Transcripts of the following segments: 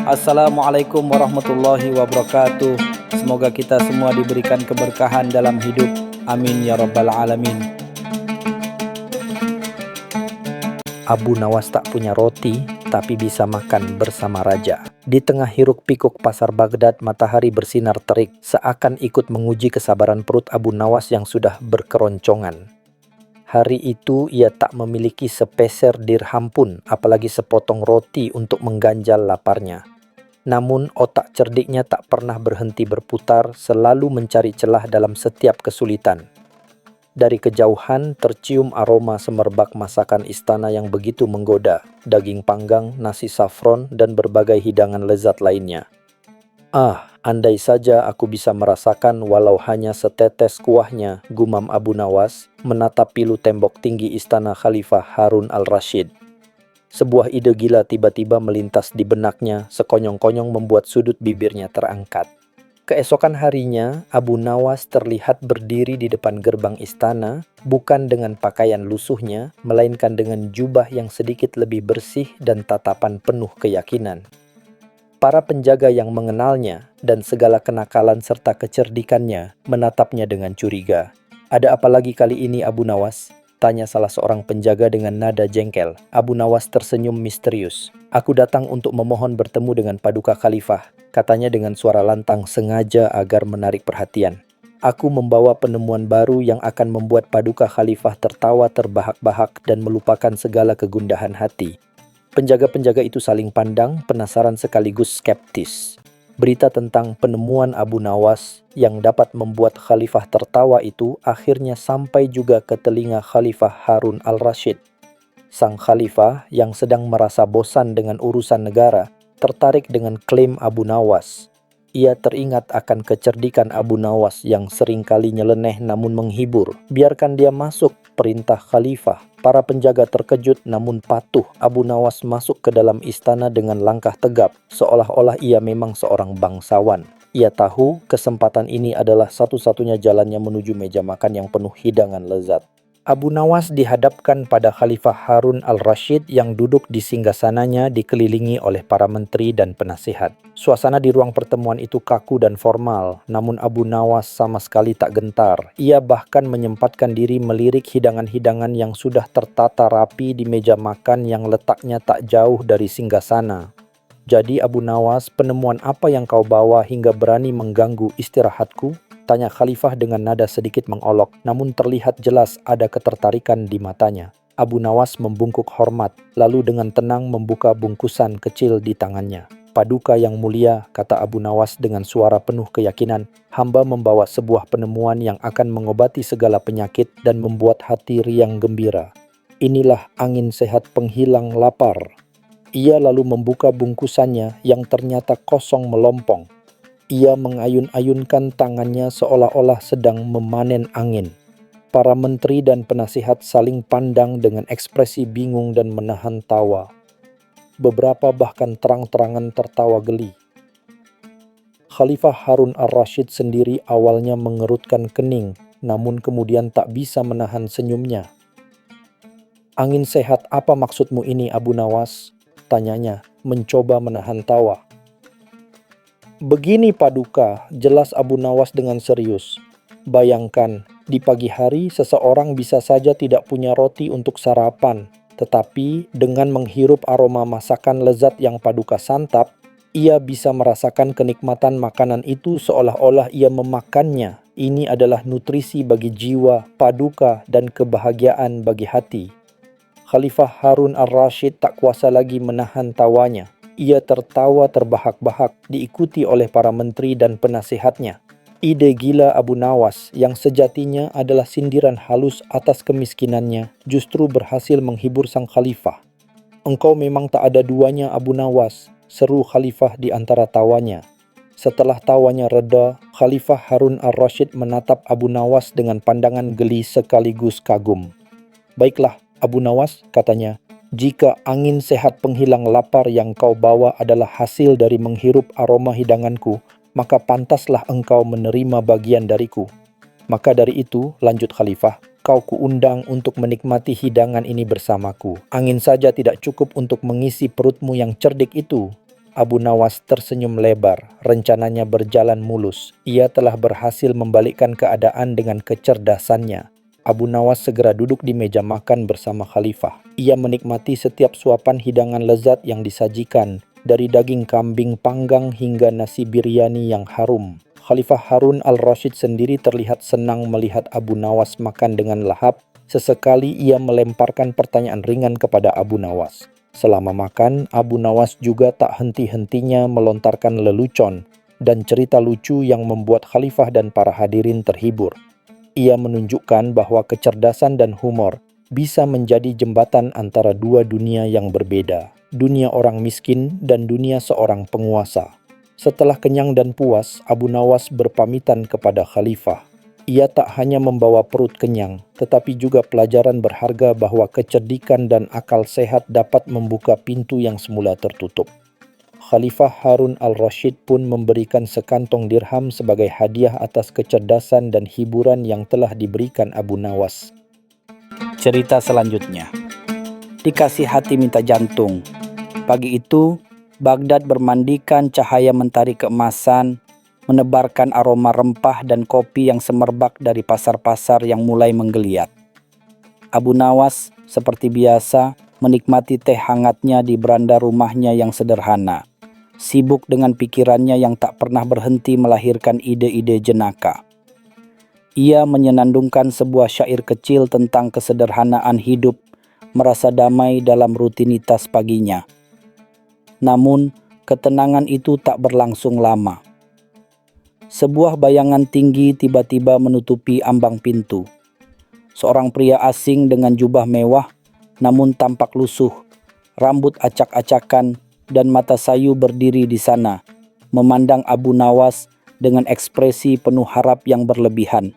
Assalamualaikum warahmatullahi wabarakatuh. Semoga kita semua diberikan keberkahan dalam hidup. Amin ya rabbal alamin. Abu Nawas tak punya roti, tapi bisa makan bersama raja. Di tengah hiruk pikuk pasar Baghdad, matahari bersinar terik, seakan ikut menguji kesabaran perut Abu Nawas yang sudah berkeroncongan. Hari itu ia tak memiliki sepeser dirham pun, apalagi sepotong roti untuk mengganjal laparnya. Namun otak cerdiknya tak pernah berhenti berputar, selalu mencari celah dalam setiap kesulitan. Dari kejauhan tercium aroma semerbak masakan istana yang begitu menggoda, daging panggang, nasi saffron, dan berbagai hidangan lezat lainnya. Ah, andai saja aku bisa merasakan walau hanya setetes kuahnya, gumam Abu Nawas, menatap pilu tembok tinggi istana Khalifah Harun al-Rashid. Sebuah ide gila tiba-tiba melintas di benaknya, sekonyong-konyong membuat sudut bibirnya terangkat. Keesokan harinya, Abu Nawas terlihat berdiri di depan gerbang istana, bukan dengan pakaian lusuhnya, melainkan dengan jubah yang sedikit lebih bersih dan tatapan penuh keyakinan. Para penjaga yang mengenalnya dan segala kenakalan serta kecerdikannya menatapnya dengan curiga. "Ada apa lagi kali ini, Abu Nawas?" tanya salah seorang penjaga dengan nada jengkel. Abu Nawas tersenyum misterius. "Aku datang untuk memohon bertemu dengan Paduka Khalifah," katanya dengan suara lantang sengaja agar menarik perhatian. "Aku membawa penemuan baru yang akan membuat Paduka Khalifah tertawa terbahak-bahak dan melupakan segala kegundahan hati." Penjaga-penjaga itu saling pandang, penasaran sekaligus skeptis. Berita tentang penemuan Abu Nawas yang dapat membuat Khalifah tertawa itu akhirnya sampai juga ke telinga Khalifah Harun al-Rashid. Sang Khalifah yang sedang merasa bosan dengan urusan negara, tertarik dengan klaim Abu Nawas. Ia teringat akan kecerdikan Abu Nawas yang seringkali nyeleneh namun menghibur. Biarkan dia masuk, perintah Khalifah. Para penjaga terkejut namun patuh. Abu Nawas masuk ke dalam istana dengan langkah tegap, seolah-olah ia memang seorang bangsawan. Ia tahu kesempatan ini adalah satu-satunya jalannya menuju meja makan yang penuh hidangan lezat. Abu Nawas dihadapkan pada Khalifah Harun al-Rashid yang duduk di singgasananya dikelilingi oleh para menteri dan penasihat. Suasana di ruang pertemuan itu kaku dan formal, namun Abu Nawas sama sekali tak gentar. Ia bahkan menyempatkan diri melirik hidangan-hidangan yang sudah tertata rapi di meja makan yang letaknya tak jauh dari singgasana. "Jadi Abu Nawas, penemuan apa yang kau bawa hingga berani mengganggu istirahatku?" tanya Khalifah dengan nada sedikit mengolok, namun terlihat jelas ada ketertarikan di matanya. Abu Nawas membungkuk hormat, lalu dengan tenang membuka bungkusan kecil di tangannya. "Paduka yang mulia," kata Abu Nawas dengan suara penuh keyakinan, "hamba membawa sebuah penemuan yang akan mengobati segala penyakit dan membuat hati riang gembira. Inilah angin sehat penghilang lapar." Ia lalu membuka bungkusannya yang ternyata kosong melompong. Ia mengayun-ayunkan tangannya seolah-olah sedang memanen angin. Para menteri dan penasihat saling pandang dengan ekspresi bingung dan menahan tawa. Beberapa bahkan terang-terangan tertawa geli. Khalifah Harun al-Rashid sendiri awalnya mengerutkan kening, namun kemudian tak bisa menahan senyumnya. "Angin sehat apa maksudmu ini, Abu Nawas?" tanyanya, mencoba menahan tawa. "Begini Paduka," jelas Abu Nawas dengan serius. "Bayangkan, di pagi hari seseorang bisa saja tidak punya roti untuk sarapan, tetapi dengan menghirup aroma masakan lezat yang Paduka santap, ia bisa merasakan kenikmatan makanan itu seolah-olah ia memakannya. Ini adalah nutrisi bagi jiwa, Paduka, dan kebahagiaan bagi hati." Khalifah Harun al-Rashid tak kuasa lagi menahan tawanya. Ia tertawa terbahak-bahak, diikuti oleh para menteri dan penasihatnya. Ide gila Abu Nawas yang sejatinya adalah sindiran halus atas kemiskinannya justru berhasil menghibur sang khalifah. "Engkau memang tak ada duanya, Abu Nawas," seru khalifah di antara tawanya. Setelah tawanya reda, Khalifah Harun al-Rashid menatap Abu Nawas dengan pandangan geli sekaligus kagum. "Baiklah, Abu Nawas," katanya. "Jika angin sehat penghilang lapar yang kau bawa adalah hasil dari menghirup aroma hidanganku, maka pantaslah engkau menerima bagian dariku. Maka dari itu," lanjut Khalifah, "kau kuundang untuk menikmati hidangan ini bersamaku. Angin saja tidak cukup untuk mengisi perutmu yang cerdik itu. Abu Nawas tersenyum lebar. Rencananya berjalan mulus. Ia telah berhasil membalikkan keadaan dengan kecerdasannya. Abu Nawas segera duduk di meja makan bersama Khalifah. Ia menikmati setiap suapan hidangan lezat yang disajikan, dari daging kambing panggang hingga nasi biryani yang harum. Khalifah Harun al-Rasyid sendiri terlihat senang melihat Abu Nawas makan dengan lahap. Sesekali ia melemparkan pertanyaan ringan kepada Abu Nawas. Selama makan, Abu Nawas juga tak henti-hentinya melontarkan lelucon dan cerita lucu yang membuat Khalifah dan para hadirin terhibur. Ia menunjukkan bahwa kecerdasan dan humor bisa menjadi jembatan antara dua dunia yang berbeda, dunia orang miskin dan dunia seorang penguasa. Setelah kenyang dan puas, Abu Nawas berpamitan kepada Khalifah. Ia tak hanya membawa perut kenyang, tetapi juga pelajaran berharga bahwa kecerdikan dan akal sehat dapat membuka pintu yang semula tertutup. Khalifah Harun al-Rasyid pun memberikan sekantong dirham sebagai hadiah atas kecerdasan dan hiburan yang telah diberikan Abu Nawas. Cerita selanjutnya. Dikasih hati minta jantung. Pagi itu, Baghdad bermandikan cahaya mentari keemasan, menebarkan aroma rempah dan kopi yang semerbak dari pasar-pasar yang mulai menggeliat. Abu Nawas, seperti biasa, menikmati teh hangatnya di beranda rumahnya yang sederhana, sibuk dengan pikirannya yang tak pernah berhenti melahirkan ide-ide jenaka. Ia menyenandungkan sebuah syair kecil tentang kesederhanaan hidup, merasa damai dalam rutinitas paginya. Namun, ketenangan itu tak berlangsung lama. Sebuah bayangan tinggi tiba-tiba menutupi ambang pintu. Seorang pria asing dengan jubah mewah, namun tampak lusuh, rambut acak-acakan, dan mata sayu berdiri di sana, memandang Abu Nawas dengan ekspresi penuh harap yang berlebihan.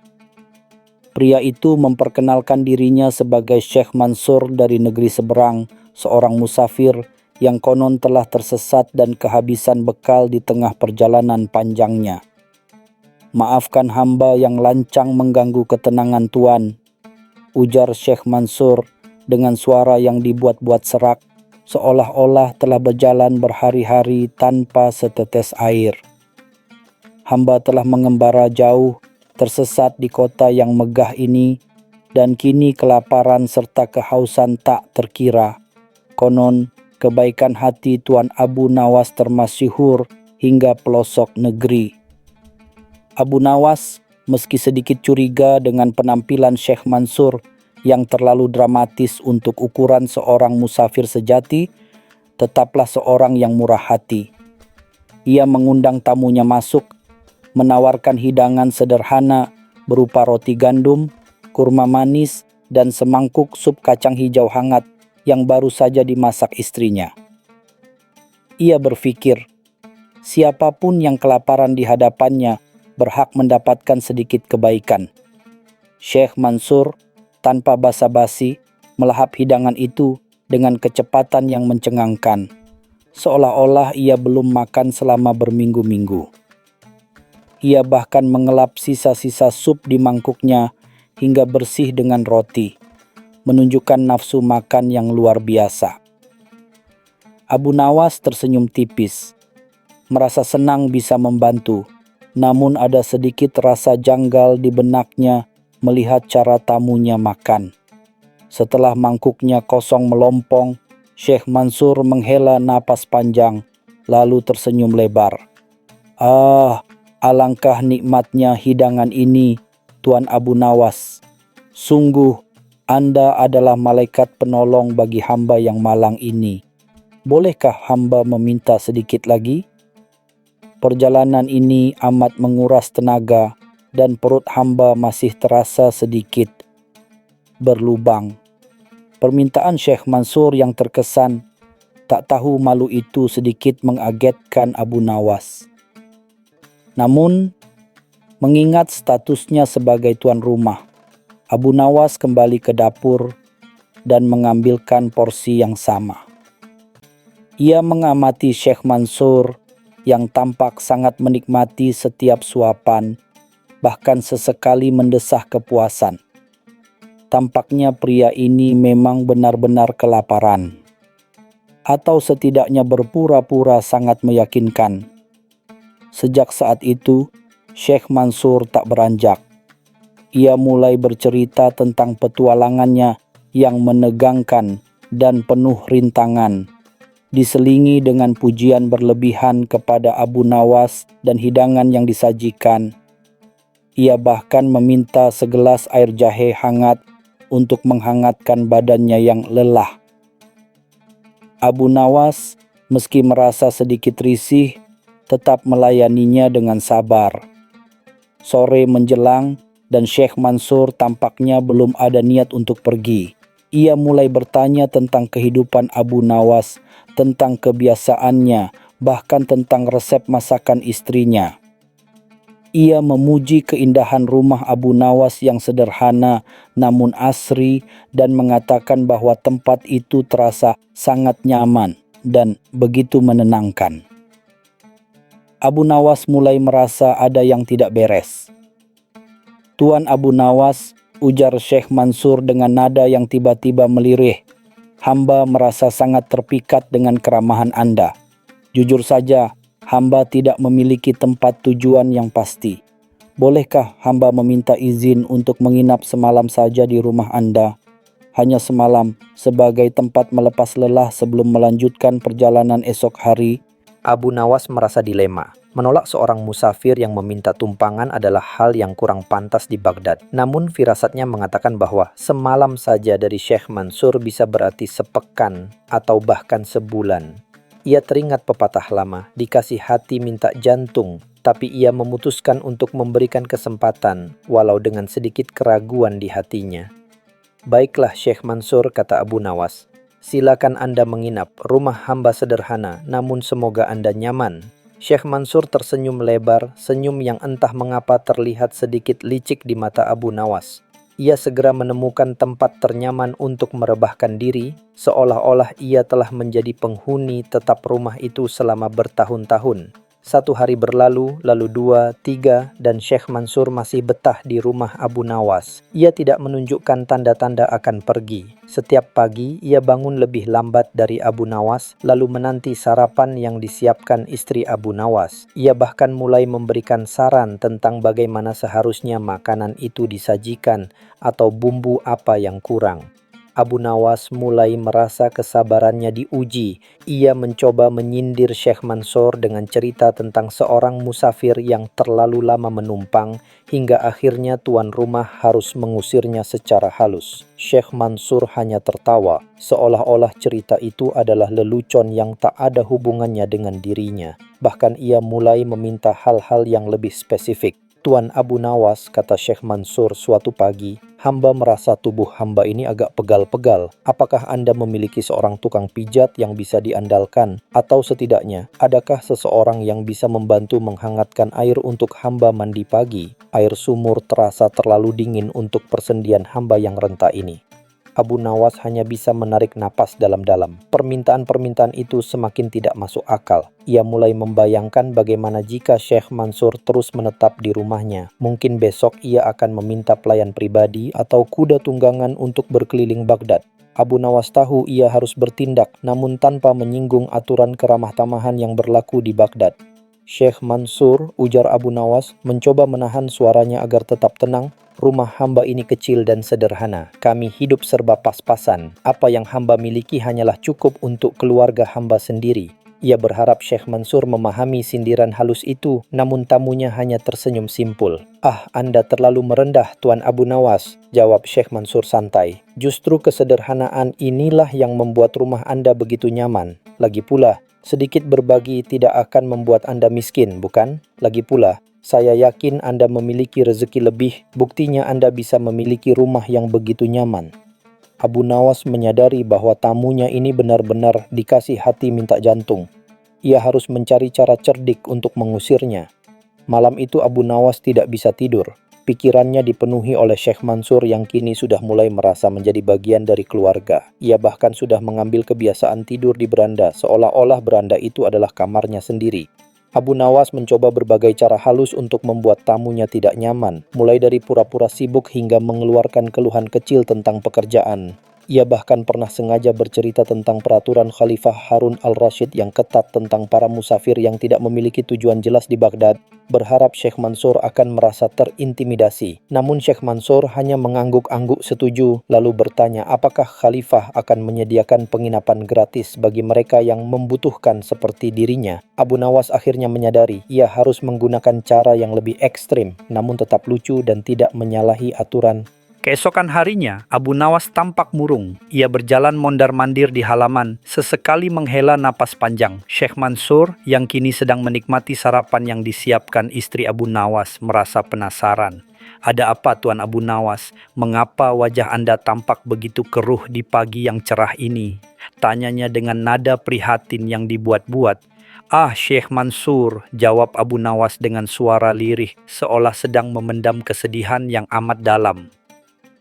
Pria itu memperkenalkan dirinya sebagai Syekh Mansur dari negeri seberang, seorang musafir yang konon telah tersesat dan kehabisan bekal di tengah perjalanan panjangnya. "Maafkan hamba yang lancang mengganggu ketenangan Tuan," ujar Syekh Mansur dengan suara yang dibuat-buat serak, seolah-olah telah berjalan berhari-hari tanpa setetes air. "Hamba telah mengembara jauh, tersesat di kota yang megah ini, dan kini kelaparan serta kehausan tak terkira. Konon, kebaikan hati Tuan Abu Nawas termasyhur hingga pelosok negeri." Abu Nawas, meski sedikit curiga dengan penampilan Syekh Mansur yang terlalu dramatis untuk ukuran seorang musafir sejati, tetaplah seorang yang murah hati. Ia mengundang tamunya masuk, menawarkan hidangan sederhana berupa roti gandum, kurma manis, dan semangkuk sup kacang hijau hangat yang baru saja dimasak istrinya. Ia berpikir, siapapun yang kelaparan di hadapannya berhak mendapatkan sedikit kebaikan. Syekh Mansur tanpa basa-basi melahap hidangan itu dengan kecepatan yang mencengangkan, seolah-olah ia belum makan selama berminggu-minggu. Ia bahkan mengelap sisa-sisa sup di mangkuknya hingga bersih dengan roti, menunjukkan nafsu makan yang luar biasa. Abu Nawas tersenyum tipis, merasa senang bisa membantu. Namun ada sedikit rasa janggal di benaknya melihat cara tamunya makan. Setelah mangkuknya kosong melompong, Syekh Mansur menghela napas panjang, lalu tersenyum lebar. Alangkah nikmatnya hidangan ini, Tuan Abu Nawas. Sungguh, Anda adalah malaikat penolong bagi hamba yang malang ini. Bolehkah hamba meminta sedikit lagi? Perjalanan ini amat menguras tenaga dan perut hamba masih terasa sedikit berlubang. Permintaan Syekh Mansur yang terkesan, tak tahu malu itu sedikit mengagetkan Abu Nawas. Namun, mengingat statusnya sebagai tuan rumah, Abu Nawas kembali ke dapur dan mengambilkan porsi yang sama. Ia mengamati Syekh Mansur yang tampak sangat menikmati setiap suapan, bahkan sesekali mendesah kepuasan. Tampaknya pria ini memang benar-benar kelaparan. atau setidaknya berpura-pura sangat meyakinkan. Sejak saat itu, Syekh Mansur tak beranjak. Ia mulai bercerita tentang petualangannya yang menegangkan dan penuh rintangan, diselingi dengan pujian berlebihan kepada Abu Nawas dan hidangan yang disajikan. Ia bahkan meminta segelas air jahe hangat untuk menghangatkan badannya yang lelah. Abu Nawas, meski merasa sedikit risih, tetap melayaninya dengan sabar. Sore menjelang dan Syekh Mansur tampaknya belum ada niat untuk pergi. Ia mulai bertanya tentang kehidupan Abu Nawas, tentang kebiasaannya, bahkan tentang resep masakan istrinya. Ia memuji keindahan rumah Abu Nawas yang sederhana namun asri dan mengatakan bahwa tempat itu terasa sangat nyaman dan begitu menenangkan. Abu Nawas mulai merasa ada yang tidak beres. "Tuan Abu Nawas," ujar Syekh Mansur dengan nada yang tiba-tiba melirih, "hamba merasa sangat terpikat dengan keramahan Anda. Jujur saja, hamba tidak memiliki tempat tujuan yang pasti. Bolehkah hamba meminta izin untuk menginap semalam saja di rumah Anda? Hanya semalam, sebagai tempat melepas lelah sebelum melanjutkan perjalanan esok hari." Abu Nawas merasa dilema. Menolak seorang musafir yang meminta tumpangan adalah hal yang kurang pantas di Baghdad. Namun firasatnya mengatakan bahwa semalam saja dari Syekh Mansur bisa berarti sepekan atau bahkan sebulan. Ia teringat pepatah lama, dikasih hati minta jantung, tapi ia memutuskan untuk memberikan kesempatan walau dengan sedikit keraguan di hatinya. "Baiklah Syekh Mansur," kata Abu Nawas. "Silakan Anda menginap, rumah hamba sederhana, namun semoga Anda nyaman." Syekh Mansur tersenyum lebar, senyum yang entah mengapa terlihat sedikit licik di mata Abu Nawas. Ia segera menemukan tempat ternyaman untuk merebahkan diri, seolah-olah ia telah menjadi penghuni tetap rumah itu selama bertahun-tahun. 1 hari berlalu, lalu 2, 3, dan Syekh Mansur masih betah di rumah Abu Nawas. Ia tidak menunjukkan tanda-tanda akan pergi. Setiap pagi, ia bangun lebih lambat dari Abu Nawas, lalu menanti sarapan yang disiapkan istri Abu Nawas. Ia bahkan mulai memberikan saran tentang bagaimana seharusnya makanan itu disajikan atau bumbu apa yang kurang. Abu Nawas mulai merasa kesabarannya diuji. Ia mencoba menyindir Syekh Mansur dengan cerita tentang seorang musafir yang terlalu lama menumpang, hingga akhirnya tuan rumah harus mengusirnya secara halus. Syekh Mansur hanya tertawa, seolah-olah cerita itu adalah lelucon yang tak ada hubungannya dengan dirinya. Bahkan ia mulai meminta hal-hal yang lebih spesifik. "Tuan Abu Nawas," kata Syekh Mansur suatu pagi, "hamba merasa tubuh hamba ini agak pegal-pegal. Apakah Anda memiliki seorang tukang pijat yang bisa diandalkan? Atau setidaknya, adakah seseorang yang bisa membantu menghangatkan air untuk hamba mandi pagi? Air sumur terasa terlalu dingin untuk persendian hamba yang renta ini." Abu Nawas hanya bisa menarik napas dalam-dalam. Permintaan-permintaan itu semakin tidak masuk akal. Ia mulai membayangkan bagaimana jika Syekh Mansur terus menetap di rumahnya. Mungkin besok ia akan meminta pelayan pribadi atau kuda tunggangan untuk berkeliling Baghdad. Abu Nawas tahu ia harus bertindak, namun tanpa menyinggung aturan keramah tamahan yang berlaku di Baghdad. "Syekh Mansur," ujar Abu Nawas, mencoba menahan suaranya agar tetap tenang, "rumah hamba ini kecil dan sederhana. Kami hidup serba pas-pasan. Apa yang hamba miliki hanyalah cukup untuk keluarga hamba sendiri." Ia berharap Syekh Mansur memahami sindiran halus itu, namun tamunya hanya tersenyum simpul. "Ah, Anda terlalu merendah, Tuan Abu Nawas," jawab Syekh Mansur santai. "Justru kesederhanaan inilah yang membuat rumah Anda begitu nyaman. Lagi pula, sedikit berbagi tidak akan membuat Anda miskin, bukan? Lagi pula, saya yakin Anda memiliki rezeki lebih, buktinya Anda bisa memiliki rumah yang begitu nyaman." Abu Nawas menyadari bahwa tamunya ini benar-benar dikasih hati minta jantung. Ia harus mencari cara cerdik untuk mengusirnya. Malam itu Abu Nawas tidak bisa tidur. Pikirannya dipenuhi oleh Syekh Mansur yang kini sudah mulai merasa menjadi bagian dari keluarga. Ia bahkan sudah mengambil kebiasaan tidur di beranda, seolah-olah beranda itu adalah kamarnya sendiri. Abu Nawas mencoba berbagai cara halus untuk membuat tamunya tidak nyaman, mulai dari pura-pura sibuk hingga mengeluarkan keluhan kecil tentang pekerjaan. Ia bahkan pernah sengaja bercerita tentang peraturan Khalifah Harun al-Rashid yang ketat tentang para musafir yang tidak memiliki tujuan jelas di Baghdad, berharap Syekh Mansur akan merasa terintimidasi. Namun Syekh Mansur hanya mengangguk-angguk setuju, lalu bertanya apakah Khalifah akan menyediakan penginapan gratis bagi mereka yang membutuhkan seperti dirinya. Abu Nawas akhirnya menyadari ia harus menggunakan cara yang lebih ekstrim, namun tetap lucu dan tidak menyalahi aturan. Keesokan harinya, Abu Nawas tampak murung. Ia berjalan mondar-mandir di halaman, sesekali menghela napas panjang. Syekh Mansur, yang kini sedang menikmati sarapan yang disiapkan istri Abu Nawas, merasa penasaran. "Ada apa, Tuan Abu Nawas? Mengapa wajah Anda tampak begitu keruh di pagi yang cerah ini?" Tanyanya dengan nada prihatin yang dibuat-buat. "Ah, Syekh Mansur," jawab Abu Nawas dengan suara lirih, seolah sedang memendam kesedihan yang amat dalam.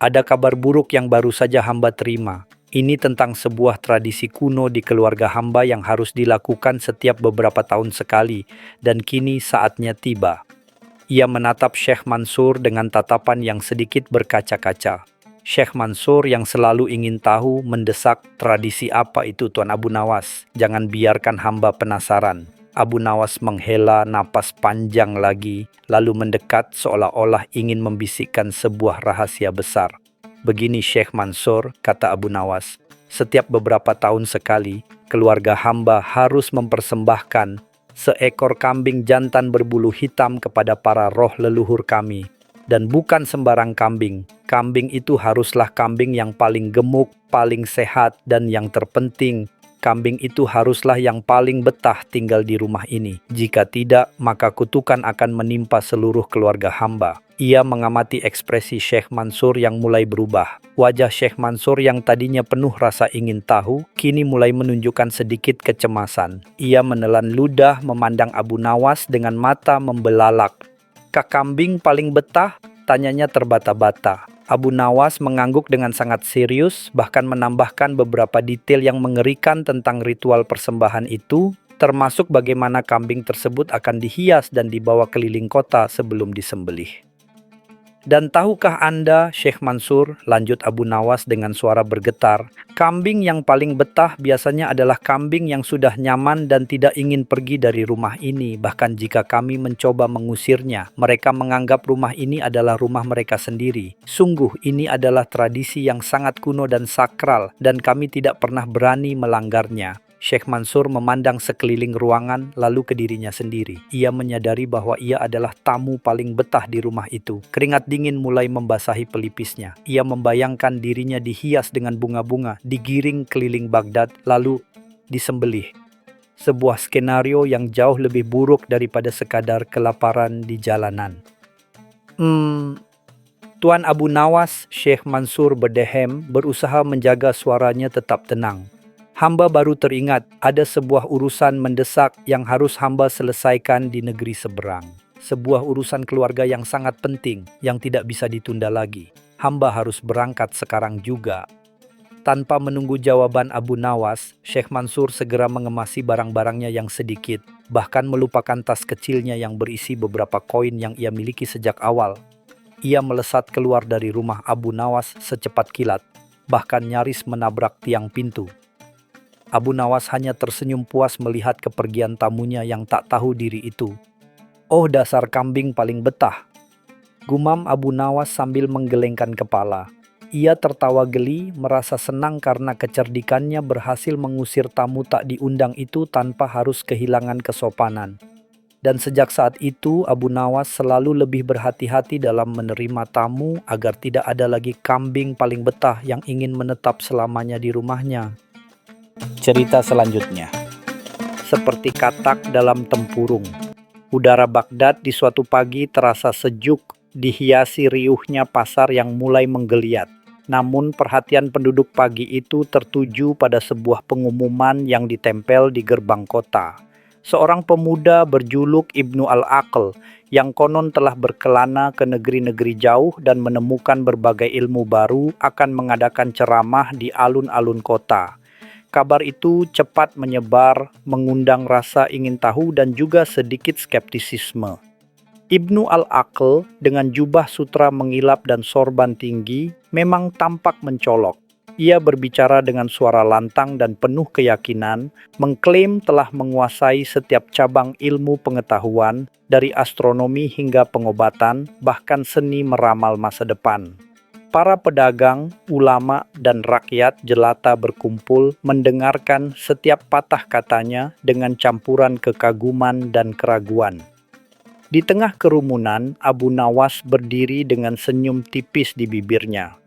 "Ada kabar buruk yang baru saja hamba terima. Ini tentang sebuah tradisi kuno di keluarga hamba yang harus dilakukan setiap beberapa tahun sekali, dan kini saatnya tiba." Ia menatap Syekh Mansur dengan tatapan yang sedikit berkaca-kaca. Syekh Mansur yang selalu ingin tahu mendesak, "Tradisi apa itu, Tuan Abu Nawas? Jangan biarkan hamba penasaran." Abu Nawas menghela napas panjang lagi, lalu mendekat seolah-olah ingin membisikkan sebuah rahasia besar. "Begini Syekh Mansur," kata Abu Nawas, "setiap beberapa tahun sekali, keluarga hamba harus mempersembahkan seekor kambing jantan berbulu hitam kepada para roh leluhur kami. Dan bukan sembarang kambing. Kambing itu haruslah kambing yang paling gemuk, paling sehat, dan yang terpenting, kambing itu haruslah yang paling betah tinggal di rumah ini. Jika tidak, maka kutukan akan menimpa seluruh keluarga hamba." Ia mengamati ekspresi Syekh Mansur yang mulai berubah. Wajah Syekh Mansur yang tadinya penuh rasa ingin tahu, kini mulai menunjukkan sedikit kecemasan. Ia menelan ludah memandang Abu Nawas dengan mata membelalak. "Kah kambing paling betah?" tanyanya terbata-bata. Abu Nawas mengangguk dengan sangat serius, bahkan menambahkan beberapa detail yang mengerikan tentang ritual persembahan itu, termasuk bagaimana kambing tersebut akan dihias dan dibawa keliling kota sebelum disembelih. "Dan tahukah Anda, Syekh Mansur," lanjut Abu Nawas dengan suara bergetar, "kambing yang paling betah biasanya adalah kambing yang sudah nyaman dan tidak ingin pergi dari rumah ini. Bahkan jika kami mencoba mengusirnya, mereka menganggap rumah ini adalah rumah mereka sendiri. Sungguh ini adalah tradisi yang sangat kuno dan sakral, dan kami tidak pernah berani melanggarnya." Syekh Mansur memandang sekeliling ruangan, lalu ke dirinya sendiri. Ia menyadari bahwa ia adalah tamu paling betah di rumah itu. Keringat dingin mulai membasahi pelipisnya. Ia membayangkan dirinya dihias dengan bunga-bunga, digiring keliling Baghdad, lalu disembelih. Sebuah skenario yang jauh lebih buruk daripada sekadar kelaparan di jalanan. Tuan Abu Nawas," Syekh Mansur berdehem, berusaha menjaga suaranya tetap tenang. "Hamba baru teringat ada sebuah urusan mendesak yang harus hamba selesaikan di negeri seberang. Sebuah urusan keluarga yang sangat penting, yang tidak bisa ditunda lagi. Hamba harus berangkat sekarang juga." Tanpa menunggu jawaban Abu Nawas, Syekh Mansur segera mengemasi barang-barangnya yang sedikit, bahkan melupakan tas kecilnya yang berisi beberapa koin yang ia miliki sejak awal. Ia melesat keluar dari rumah Abu Nawas secepat kilat, bahkan nyaris menabrak tiang pintu. Abu Nawas hanya tersenyum puas melihat kepergian tamunya yang tak tahu diri itu. "Oh, dasar kambing paling betah," gumam Abu Nawas sambil menggelengkan kepala. Ia tertawa geli, merasa senang karena kecerdikannya berhasil mengusir tamu tak diundang itu tanpa harus kehilangan kesopanan. Dan sejak saat itu, Abu Nawas selalu lebih berhati-hati dalam menerima tamu agar tidak ada lagi kambing paling betah yang ingin menetap selamanya di rumahnya. Cerita selanjutnya. Seperti katak dalam tempurung. Udara Baghdad di suatu pagi terasa sejuk, dihiasi riuhnya pasar yang mulai menggeliat. Namun perhatian penduduk pagi itu tertuju pada sebuah pengumuman yang ditempel di gerbang kota. Seorang pemuda berjuluk Ibnu Al-Aql yang konon telah berkelana ke negeri-negeri jauh dan menemukan berbagai ilmu baru akan mengadakan ceramah di alun-alun kota. Kabar itu cepat menyebar, mengundang rasa ingin tahu dan juga sedikit skeptisisme. Ibnu Al-Aql dengan jubah sutra mengilap dan sorban tinggi memang tampak mencolok. Ia berbicara dengan suara lantang dan penuh keyakinan, mengklaim telah menguasai setiap cabang ilmu pengetahuan, dari astronomi hingga pengobatan, bahkan seni meramal masa depan. Para pedagang, ulama, dan rakyat jelata berkumpul mendengarkan setiap patah katanya dengan campuran kekaguman dan keraguan. Di tengah kerumunan, Abu Nawas berdiri dengan senyum tipis di bibirnya.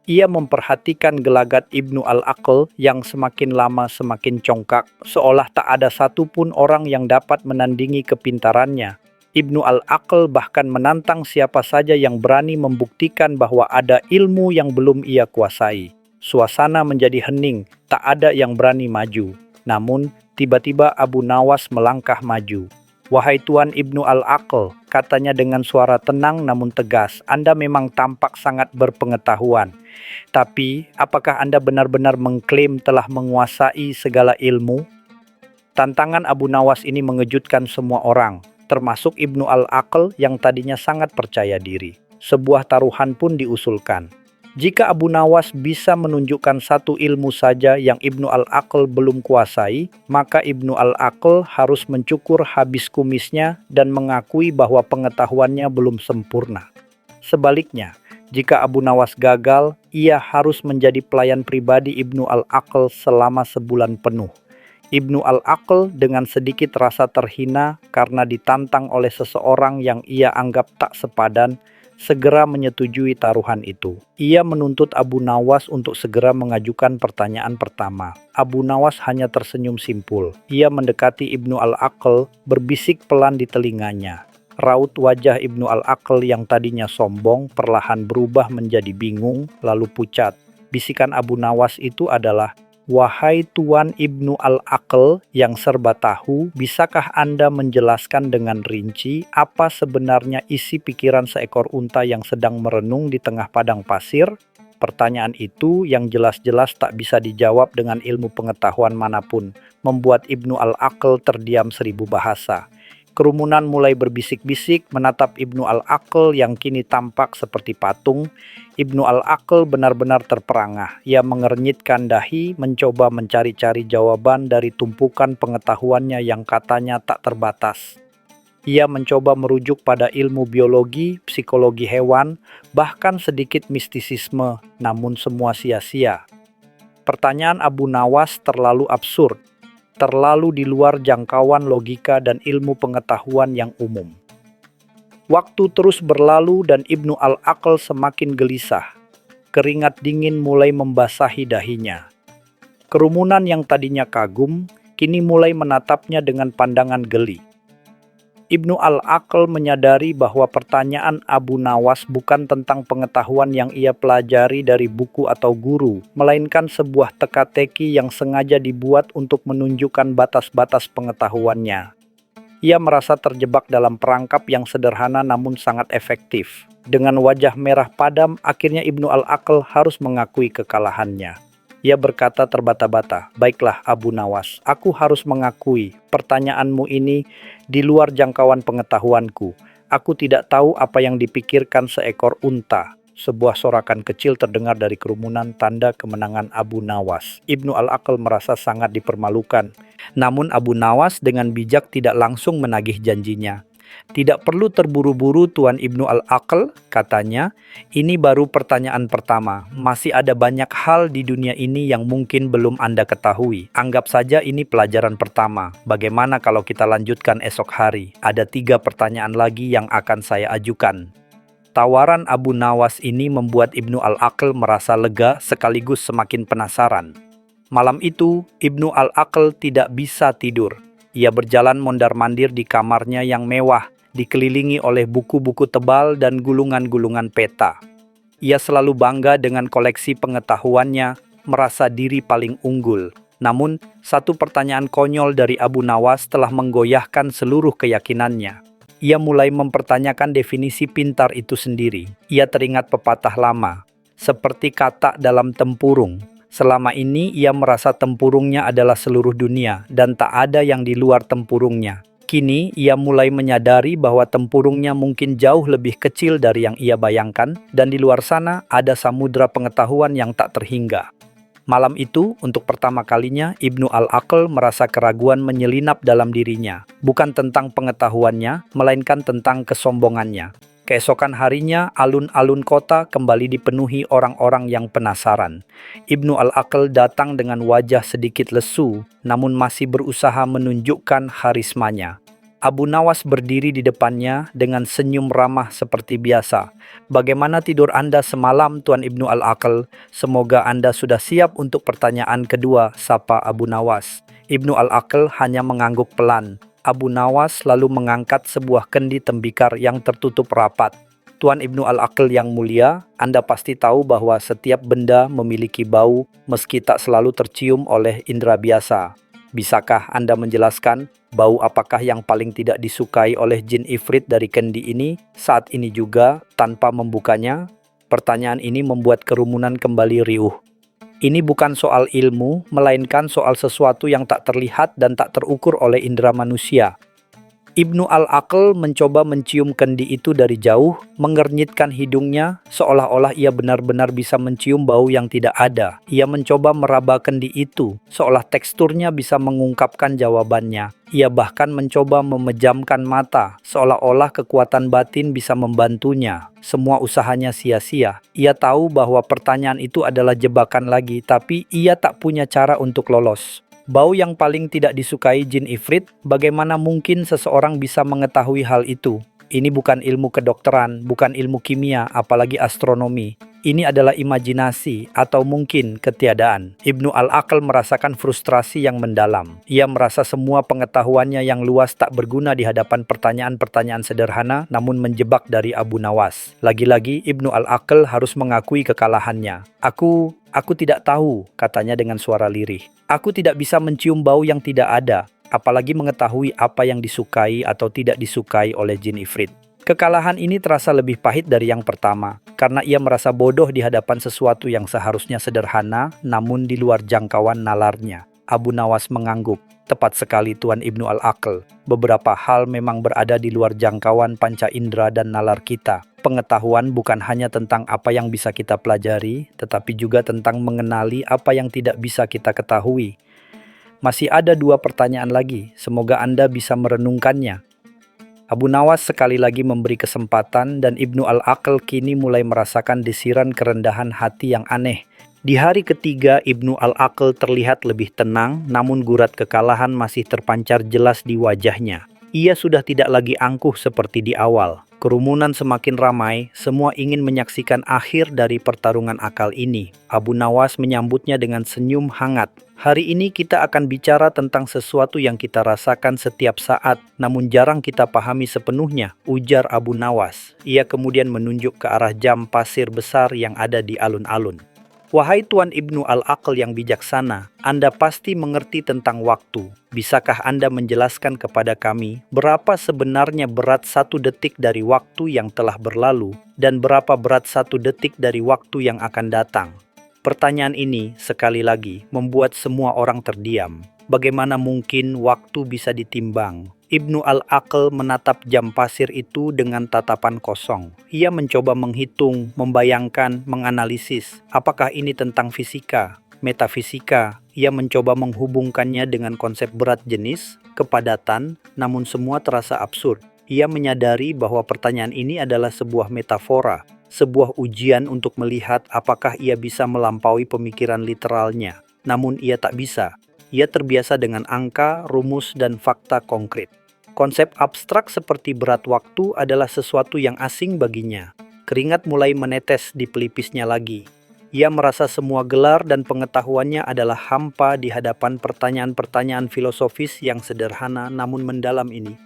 Ia memperhatikan gelagat Ibnu Al-Aql yang semakin lama semakin congkak, seolah tak ada satupun orang yang dapat menandingi kepintarannya. Ibnu Al-Aql bahkan menantang siapa saja yang berani membuktikan bahwa ada ilmu yang belum ia kuasai. Suasana menjadi hening, tak ada yang berani maju. Namun, tiba-tiba Abu Nawas melangkah maju. "Wahai Tuan Ibnu Al-Aql," katanya dengan suara tenang namun tegas, "Anda memang tampak sangat berpengetahuan. Tapi, apakah Anda benar-benar mengklaim telah menguasai segala ilmu?" Tantangan Abu Nawas ini mengejutkan semua orang, termasuk Ibnu Al-Aql yang tadinya sangat percaya diri. Sebuah taruhan pun diusulkan. Jika Abu Nawas bisa menunjukkan satu ilmu saja yang Ibnu Al-Aql belum kuasai, maka Ibnu Al-Aql harus mencukur habis kumisnya dan mengakui bahwa pengetahuannya belum sempurna. Sebaliknya, jika Abu Nawas gagal, ia harus menjadi pelayan pribadi Ibnu Al-Aql selama sebulan penuh. Ibnu Al-Aql dengan sedikit rasa terhina karena ditantang oleh seseorang yang ia anggap tak sepadan, segera menyetujui taruhan itu. Ia menuntut Abu Nawas untuk segera mengajukan pertanyaan pertama. Abu Nawas hanya tersenyum simpul. Ia mendekati Ibnu Al-Aql, berbisik pelan di telinganya. Raut wajah Ibnu Al-Aql yang tadinya sombong perlahan berubah menjadi bingung, lalu pucat. Bisikan Abu Nawas itu adalah, "Wahai Tuan Ibnu Al-Aql yang serba tahu, bisakah Anda menjelaskan dengan rinci apa sebenarnya isi pikiran seekor unta yang sedang merenung di tengah padang pasir?" Pertanyaan itu yang jelas-jelas tak bisa dijawab dengan ilmu pengetahuan manapun, membuat Ibnu Al-Aql terdiam 1000 bahasa. Kerumunan mulai berbisik-bisik menatap Ibnu Al-Aql yang kini tampak seperti patung. Ibnu Al-Aql benar-benar terperangah. Ia mengernyitkan dahi, mencoba mencari-cari jawaban dari tumpukan pengetahuannya yang katanya tak terbatas. Ia mencoba merujuk pada ilmu biologi, psikologi hewan, bahkan sedikit mistisisme, namun semua sia-sia. Pertanyaan Abu Nawas terlalu absurd, terlalu di luar jangkauan logika dan ilmu pengetahuan yang umum. Waktu terus berlalu dan Ibnu Al-Aql semakin gelisah. Keringat dingin mulai membasahi dahinya. Kerumunan yang tadinya kagum, kini mulai menatapnya dengan pandangan geli. Ibnu Al-Aql menyadari bahwa pertanyaan Abu Nawas bukan tentang pengetahuan yang ia pelajari dari buku atau guru, melainkan sebuah teka-teki yang sengaja dibuat untuk menunjukkan batas-batas pengetahuannya. Ia merasa terjebak dalam perangkap yang sederhana namun sangat efektif. Dengan wajah merah padam, akhirnya Ibnu Al-Aql harus mengakui kekalahannya. Ia berkata terbata-bata, "Baiklah Abu Nawas, aku harus mengakui pertanyaanmu ini di luar jangkauan pengetahuanku. Aku tidak tahu apa yang dipikirkan seekor unta." Sebuah sorakan kecil terdengar dari kerumunan, tanda kemenangan Abu Nawas. Ibnu Al-Aql merasa sangat dipermalukan. Namun Abu Nawas dengan bijak tidak langsung menagih janjinya. "Tidak perlu terburu-buru Tuan Ibnu Al-Aql," katanya. "Ini baru pertanyaan pertama. Masih ada banyak hal di dunia ini yang mungkin belum Anda ketahui. Anggap saja ini pelajaran pertama. Bagaimana kalau kita lanjutkan esok hari? Ada 3 pertanyaan lagi yang akan saya ajukan." Tawaran Abu Nawas ini membuat Ibnu Al-Aql merasa lega sekaligus semakin penasaran. Malam itu, Ibnu Al-Aql tidak bisa tidur. Ia berjalan mondar-mandir di kamarnya yang mewah, dikelilingi oleh buku-buku tebal dan gulungan-gulungan peta. Ia selalu bangga dengan koleksi pengetahuannya, merasa diri paling unggul. Namun, satu pertanyaan konyol dari Abu Nawas telah menggoyahkan seluruh keyakinannya. Ia mulai mempertanyakan definisi pintar itu sendiri. Ia teringat pepatah lama, seperti kata dalam tempurung. Selama ini ia merasa tempurungnya adalah seluruh dunia dan tak ada yang di luar tempurungnya. Kini ia mulai menyadari bahwa tempurungnya mungkin jauh lebih kecil dari yang ia bayangkan dan di luar sana ada samudra pengetahuan yang tak terhingga. Malam itu, untuk pertama kalinya, Ibnu Al-Aql merasa keraguan menyelinap dalam dirinya. Bukan tentang pengetahuannya, melainkan tentang kesombongannya. Keesokan harinya, alun-alun kota kembali dipenuhi orang-orang yang penasaran. Ibnu Al-Aql datang dengan wajah sedikit lesu, namun masih berusaha menunjukkan harismanya. Abu Nawas berdiri di depannya dengan senyum ramah seperti biasa. "Bagaimana tidur Anda semalam, Tuan Ibnu Al-Aql? Semoga Anda sudah siap untuk pertanyaan kedua," sapa Abu Nawas. Ibnu Al-Aql hanya mengangguk pelan. Abu Nawas lalu mengangkat sebuah kendi tembikar yang tertutup rapat. "Tuan Ibnu Al-Aql yang mulia, Anda pasti tahu bahwa setiap benda memiliki bau meski tak selalu tercium oleh indera biasa. Bisakah Anda menjelaskan bau apakah yang paling tidak disukai oleh jin ifrit dari kendi ini saat ini juga tanpa membukanya?" Pertanyaan ini membuat kerumunan kembali riuh. Ini bukan soal ilmu, melainkan soal sesuatu yang tak terlihat dan tak terukur oleh indera manusia. Ibnu Al-Aql mencoba mencium kendi itu dari jauh, mengernyitkan hidungnya, seolah-olah ia benar-benar bisa mencium bau yang tidak ada. Ia mencoba meraba kendi itu, seolah teksturnya bisa mengungkapkan jawabannya. Ia bahkan mencoba memejamkan mata, seolah-olah kekuatan batin bisa membantunya. Semua usahanya sia-sia. Ia tahu bahwa pertanyaan itu adalah jebakan lagi, tapi ia tak punya cara untuk lolos. Bau yang paling tidak disukai jin ifrit, bagaimana mungkin seseorang bisa mengetahui hal itu? Ini bukan ilmu kedokteran, bukan ilmu kimia, apalagi astronomi. Ini adalah imajinasi atau mungkin ketiadaan. Ibnu Al-Aql merasakan frustrasi yang mendalam. Ia merasa semua pengetahuannya yang luas tak berguna di hadapan pertanyaan-pertanyaan sederhana namun menjebak dari Abu Nawas. Lagi-lagi Ibnu Al-Aql harus mengakui kekalahannya. Aku tidak tahu," katanya dengan suara lirih. "Aku tidak bisa mencium bau yang tidak ada, apalagi mengetahui apa yang disukai atau tidak disukai oleh jin ifrit." Kekalahan ini terasa lebih pahit dari yang pertama, karena ia merasa bodoh di hadapan sesuatu yang seharusnya sederhana, namun di luar jangkauan nalarnya. Abu Nawas mengangguk. "Tepat sekali, Tuan Ibnu Al-Aql. Beberapa hal memang berada di luar jangkauan panca indera dan nalar kita. Pengetahuan bukan hanya tentang apa yang bisa kita pelajari, tetapi juga tentang mengenali apa yang tidak bisa kita ketahui. Masih ada 2 pertanyaan lagi, semoga Anda bisa merenungkannya." Abu Nawas sekali lagi memberi kesempatan dan Ibnu Al-Aql kini mulai merasakan desiran kerendahan hati yang aneh. Di hari ketiga, Ibnu Al-Aql terlihat lebih tenang, namun gurat kekalahan masih terpancar jelas di wajahnya. Ia sudah tidak lagi angkuh seperti di awal. Kerumunan semakin ramai, semua ingin menyaksikan akhir dari pertarungan akal ini. Abu Nawas menyambutnya dengan senyum hangat. "Hari ini kita akan bicara tentang sesuatu yang kita rasakan setiap saat, namun jarang kita pahami sepenuhnya," ujar Abu Nawas. Ia kemudian menunjuk ke arah jam pasir besar yang ada di alun-alun. "Wahai Tuan Ibnu Al-Aql yang bijaksana, Anda pasti mengerti tentang waktu. Bisakah Anda menjelaskan kepada kami berapa sebenarnya berat 1 detik dari waktu yang telah berlalu dan berapa berat 1 detik dari waktu yang akan datang?" Pertanyaan ini, sekali lagi, membuat semua orang terdiam. Bagaimana mungkin waktu bisa ditimbang? Ibnu Al-Aql menatap jam pasir itu dengan tatapan kosong. Ia mencoba menghitung, membayangkan, menganalisis. Apakah ini tentang fisika, metafisika? Ia mencoba menghubungkannya dengan konsep berat jenis, kepadatan, namun semua terasa absurd. Ia menyadari bahwa pertanyaan ini adalah sebuah metafora, sebuah ujian untuk melihat apakah ia bisa melampaui pemikiran literalnya. Namun ia tak bisa. Ia terbiasa dengan angka, rumus, dan fakta konkret. Konsep abstrak seperti berat waktu adalah sesuatu yang asing baginya. Keringat mulai menetes di pelipisnya lagi. Ia merasa semua gelar dan pengetahuannya adalah hampa di hadapan pertanyaan-pertanyaan filosofis yang sederhana namun mendalam ini.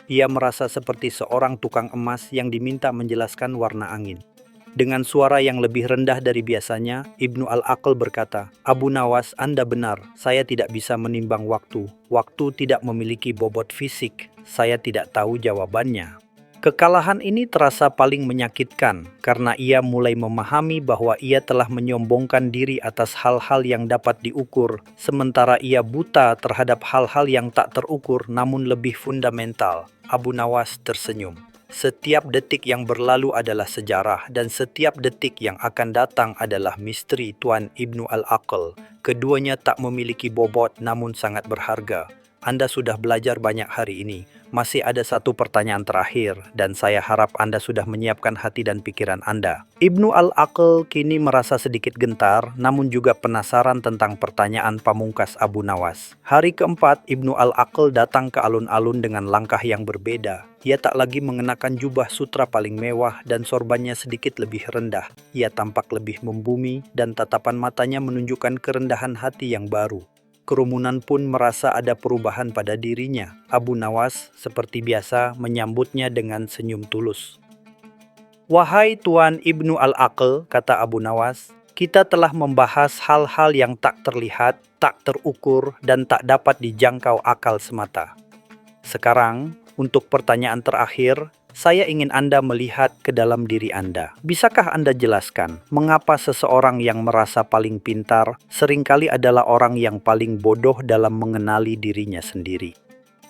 Ia merasa seperti seorang tukang emas yang diminta menjelaskan warna angin. Dengan suara yang lebih rendah dari biasanya, Ibnu Al-Aql berkata, "Abu Nawas, Anda benar. Saya tidak bisa menimbang waktu. Waktu tidak memiliki bobot fisik. Saya tidak tahu jawabannya." Kekalahan ini terasa paling menyakitkan karena ia mulai memahami bahwa ia telah menyombongkan diri atas hal-hal yang dapat diukur, sementara ia buta terhadap hal-hal yang tak terukur namun lebih fundamental. Abu Nawas tersenyum. Setiap detik yang berlalu adalah sejarah dan setiap detik yang akan datang adalah misteri Tuan Ibnu Al-Aql. Keduanya tak memiliki bobot namun sangat berharga. Anda sudah belajar banyak hari ini. Masih ada satu pertanyaan terakhir dan saya harap Anda sudah menyiapkan hati dan pikiran Anda. Ibnu Al-Aql kini merasa sedikit gentar namun juga penasaran tentang pertanyaan pamungkas Abu Nawas. Hari keempat, Ibnu Al-Aql datang ke alun-alun dengan langkah yang berbeda. Ia tak lagi mengenakan jubah sutra paling mewah dan sorbannya sedikit lebih rendah. Ia tampak lebih membumi dan tatapan matanya menunjukkan kerendahan hati yang baru. Kerumunan pun merasa ada perubahan pada dirinya. Abu Nawas seperti biasa menyambutnya dengan senyum tulus. "Wahai Tuan Ibnu Al-Aql," kata Abu Nawas, "kita telah membahas hal-hal yang tak terlihat, tak terukur, dan tak dapat dijangkau akal semata. Sekarang, untuk pertanyaan terakhir, saya ingin Anda melihat ke dalam diri Anda. Bisakah Anda jelaskan mengapa seseorang yang merasa paling pintar seringkali adalah orang yang paling bodoh dalam mengenali dirinya sendiri?"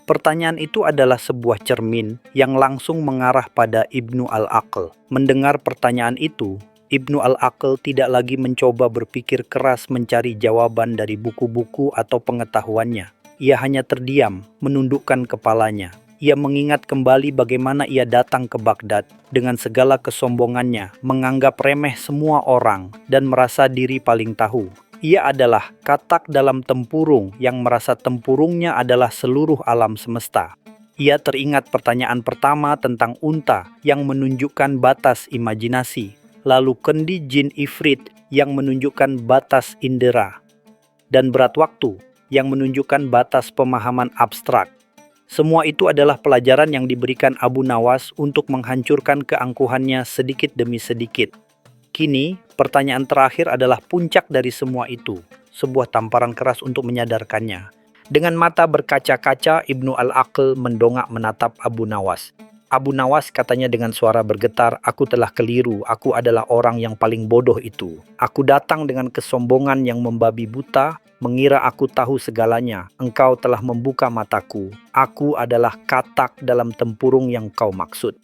Pertanyaan itu adalah sebuah cermin yang langsung mengarah pada Ibnu Al-Aql. Mendengar pertanyaan itu, Ibnu Al-Aql tidak lagi mencoba berpikir keras mencari jawaban dari buku-buku atau pengetahuannya. Ia hanya terdiam, menundukkan kepalanya. Ia mengingat kembali bagaimana ia datang ke Baghdad dengan segala kesombongannya, menganggap remeh semua orang, dan merasa diri paling tahu. Ia adalah katak dalam tempurung yang merasa tempurungnya adalah seluruh alam semesta. Ia teringat pertanyaan pertama tentang unta yang menunjukkan batas imajinasi, lalu kendi jin ifrit yang menunjukkan batas indera, dan berat waktu yang menunjukkan batas pemahaman abstrak. Semua itu adalah pelajaran yang diberikan Abu Nawas untuk menghancurkan keangkuhannya sedikit demi sedikit. Kini, pertanyaan terakhir adalah puncak dari semua itu, sebuah tamparan keras untuk menyadarkannya. Dengan mata berkaca-kaca, Ibnu Al-Aql mendongak menatap Abu Nawas. "Abu Nawas," katanya dengan suara bergetar, "aku telah keliru, aku adalah orang yang paling bodoh itu. Aku datang dengan kesombongan yang membabi buta, mengira aku tahu segalanya. Engkau telah membuka mataku. Aku adalah katak dalam tempurung yang kau maksud."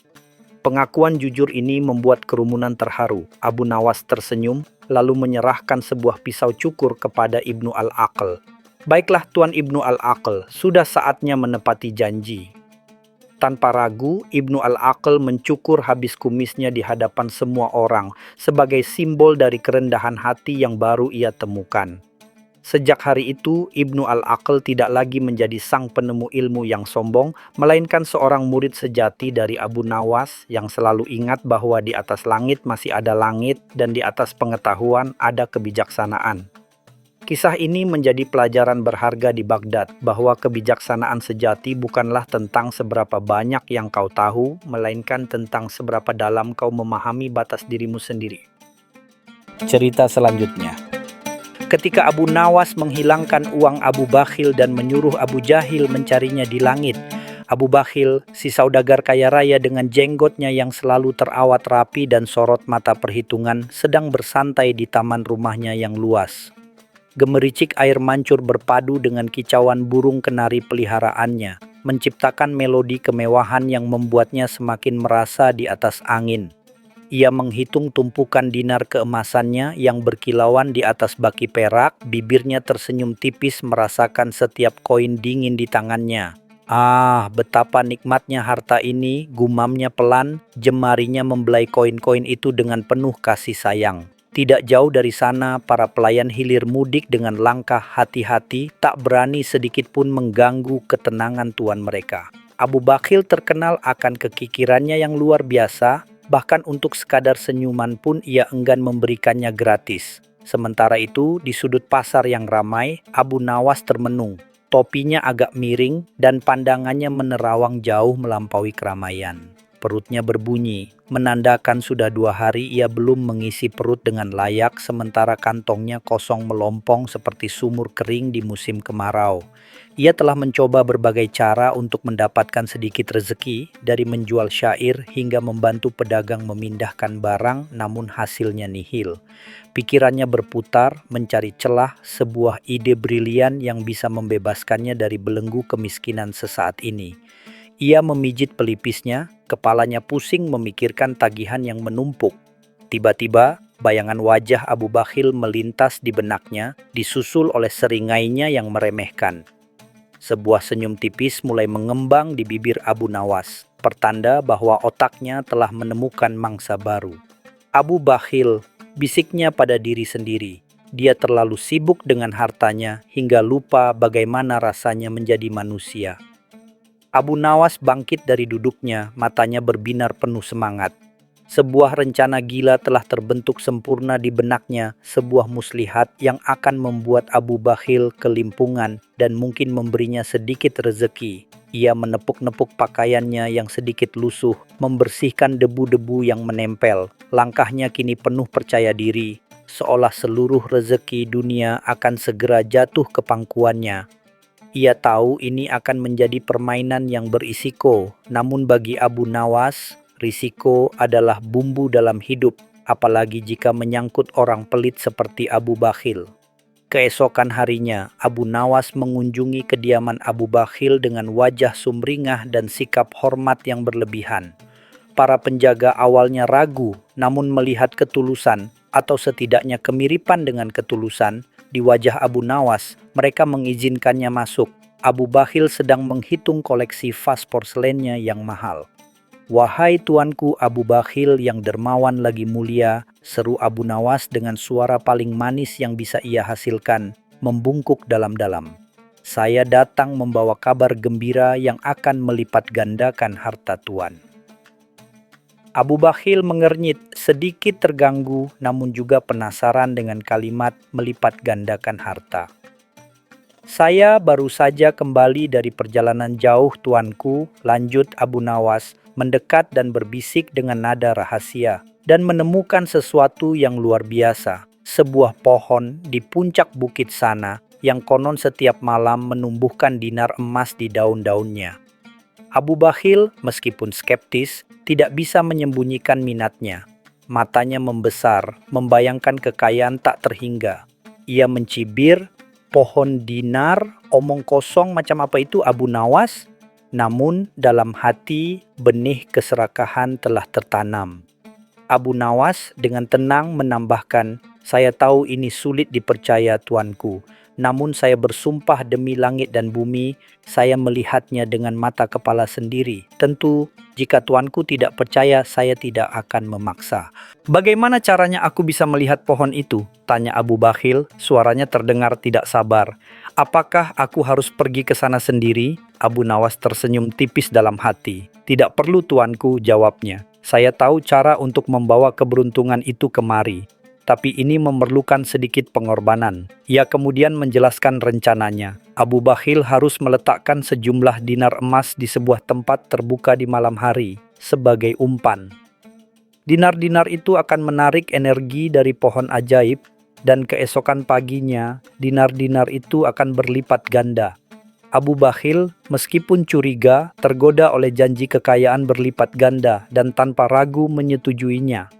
Pengakuan jujur ini membuat kerumunan terharu. Abu Nawas tersenyum, lalu menyerahkan sebuah pisau cukur kepada Ibnu Al-Aql. "Baiklah Tuan Ibnu Al-Aql, sudah saatnya menepati janji." Tanpa ragu, Ibnu Al-Aql mencukur habis kumisnya di hadapan semua orang sebagai simbol dari kerendahan hati yang baru ia temukan. Sejak hari itu, Ibnu Al-Aql tidak lagi menjadi sang penemu ilmu yang sombong, melainkan seorang murid sejati dari Abu Nawas yang selalu ingat bahwa di atas langit masih ada langit dan di atas pengetahuan ada kebijaksanaan. Kisah ini menjadi pelajaran berharga di Baghdad bahwa kebijaksanaan sejati bukanlah tentang seberapa banyak yang kau tahu, melainkan tentang seberapa dalam kau memahami batas dirimu sendiri. Cerita selanjutnya. Ketika Abu Nawas menghilangkan uang Abu Bakhil dan menyuruh Abu Jahil mencarinya di langit, Abu Bakhil, si saudagar kaya raya dengan jenggotnya yang selalu terawat rapi dan sorot mata perhitungan, sedang bersantai di taman rumahnya yang luas. Gemericik air mancur berpadu dengan kicauan burung kenari peliharaannya, menciptakan melodi kemewahan yang membuatnya semakin merasa di atas angin. Ia menghitung tumpukan dinar keemasannya yang berkilauan di atas baki perak, bibirnya tersenyum tipis merasakan setiap koin dingin di tangannya. "Ah, betapa nikmatnya harta ini," gumamnya pelan, jemarinya membelai koin-koin itu dengan penuh kasih sayang. Tidak jauh dari sana, para pelayan hilir mudik dengan langkah hati-hati, tak berani sedikit pun mengganggu ketenangan tuan mereka. Abu Bakhil terkenal akan kekikirannya yang luar biasa, bahkan untuk sekadar senyuman pun ia enggan memberikannya gratis. Sementara itu, di sudut pasar yang ramai, Abu Nawas termenung. Topinya agak miring dan pandangannya menerawang jauh melampaui keramaian. Perutnya berbunyi, menandakan sudah 2 hari ia belum mengisi perut dengan layak, sementara kantongnya kosong melompong seperti sumur kering di musim kemarau. Ia telah mencoba berbagai cara untuk mendapatkan sedikit rezeki, dari menjual syair hingga membantu pedagang memindahkan barang, namun hasilnya nihil. Pikirannya berputar, mencari celah sebuah ide brilian yang bisa membebaskannya dari belenggu kemiskinan sesaat ini. Ia memijit pelipisnya, kepalanya pusing memikirkan tagihan yang menumpuk. Tiba-tiba, bayangan wajah Abu Bakhil melintas di benaknya, disusul oleh seringainya yang meremehkan. Sebuah senyum tipis mulai mengembang di bibir Abu Nawas, pertanda bahwa otaknya telah menemukan mangsa baru. Abu Bakhil, bisiknya pada diri sendiri. Dia terlalu sibuk dengan hartanya hingga lupa bagaimana rasanya menjadi manusia. Abu Nawas bangkit dari duduknya, matanya berbinar penuh semangat. Sebuah rencana gila telah terbentuk sempurna di benaknya, sebuah muslihat yang akan membuat Abu Bakhil kelimpungan dan mungkin memberinya sedikit rezeki. Ia menepuk-nepuk pakaiannya yang sedikit lusuh, membersihkan debu-debu yang menempel. Langkahnya kini penuh percaya diri, seolah seluruh rezeki dunia akan segera jatuh ke pangkuannya. Ia tahu ini akan menjadi permainan yang berisiko, namun bagi Abu Nawas, risiko adalah bumbu dalam hidup, apalagi jika menyangkut orang pelit seperti Abu Bakhil. Keesokan harinya, Abu Nawas mengunjungi kediaman Abu Bakhil dengan wajah sumringah dan sikap hormat yang berlebihan. Para penjaga awalnya ragu, namun melihat ketulusan, atau setidaknya kemiripan dengan ketulusan, di wajah Abu Nawas, mereka mengizinkannya masuk. Abu Bakhil sedang menghitung koleksi vas porselennya yang mahal. "Wahai tuanku Abu Bakhil yang dermawan lagi mulia," seru Abu Nawas dengan suara paling manis yang bisa ia hasilkan, membungkuk dalam-dalam. "Saya datang membawa kabar gembira yang akan melipat gandakan harta tuan." Abu Bakhil mengernyit, sedikit terganggu namun juga penasaran dengan kalimat melipat gandakan harta. "Saya baru saja kembali dari perjalanan jauh tuanku," lanjut Abu Nawas, mendekat dan berbisik dengan nada rahasia, "dan menemukan sesuatu yang luar biasa. Sebuah pohon di puncak bukit sana yang konon setiap malam menumbuhkan dinar emas di daun-daunnya." Abu Bakhil, meskipun skeptis, tidak bisa menyembunyikan minatnya. Matanya membesar, membayangkan kekayaan tak terhingga. Ia mencibir, "Pohon dinar, omong kosong macam apa itu Abu Nawas?" Namun dalam hati benih keserakahan telah tertanam. Abu Nawas dengan tenang menambahkan, "Saya tahu ini sulit dipercaya tuanku. Namun saya bersumpah demi langit dan bumi, saya melihatnya dengan mata kepala sendiri. Tentu, jika tuanku tidak percaya, saya tidak akan memaksa." "Bagaimana caranya aku bisa melihat pohon itu?" tanya Abu Bakhil, suaranya terdengar tidak sabar. "Apakah aku harus pergi ke sana sendiri?" Abu Nawas tersenyum tipis dalam hati. "Tidak perlu tuanku," jawabnya. "Saya tahu cara untuk membawa keberuntungan itu kemari. Tapi ini memerlukan sedikit pengorbanan." Ia kemudian menjelaskan rencananya. Abu Bakhil harus meletakkan sejumlah dinar emas di sebuah tempat terbuka di malam hari, sebagai umpan. Dinar-dinar itu akan menarik energi dari pohon ajaib, dan keesokan paginya, dinar-dinar itu akan berlipat ganda. Abu Bakhil, meskipun curiga, tergoda oleh janji kekayaan berlipat ganda dan tanpa ragu menyetujuinya.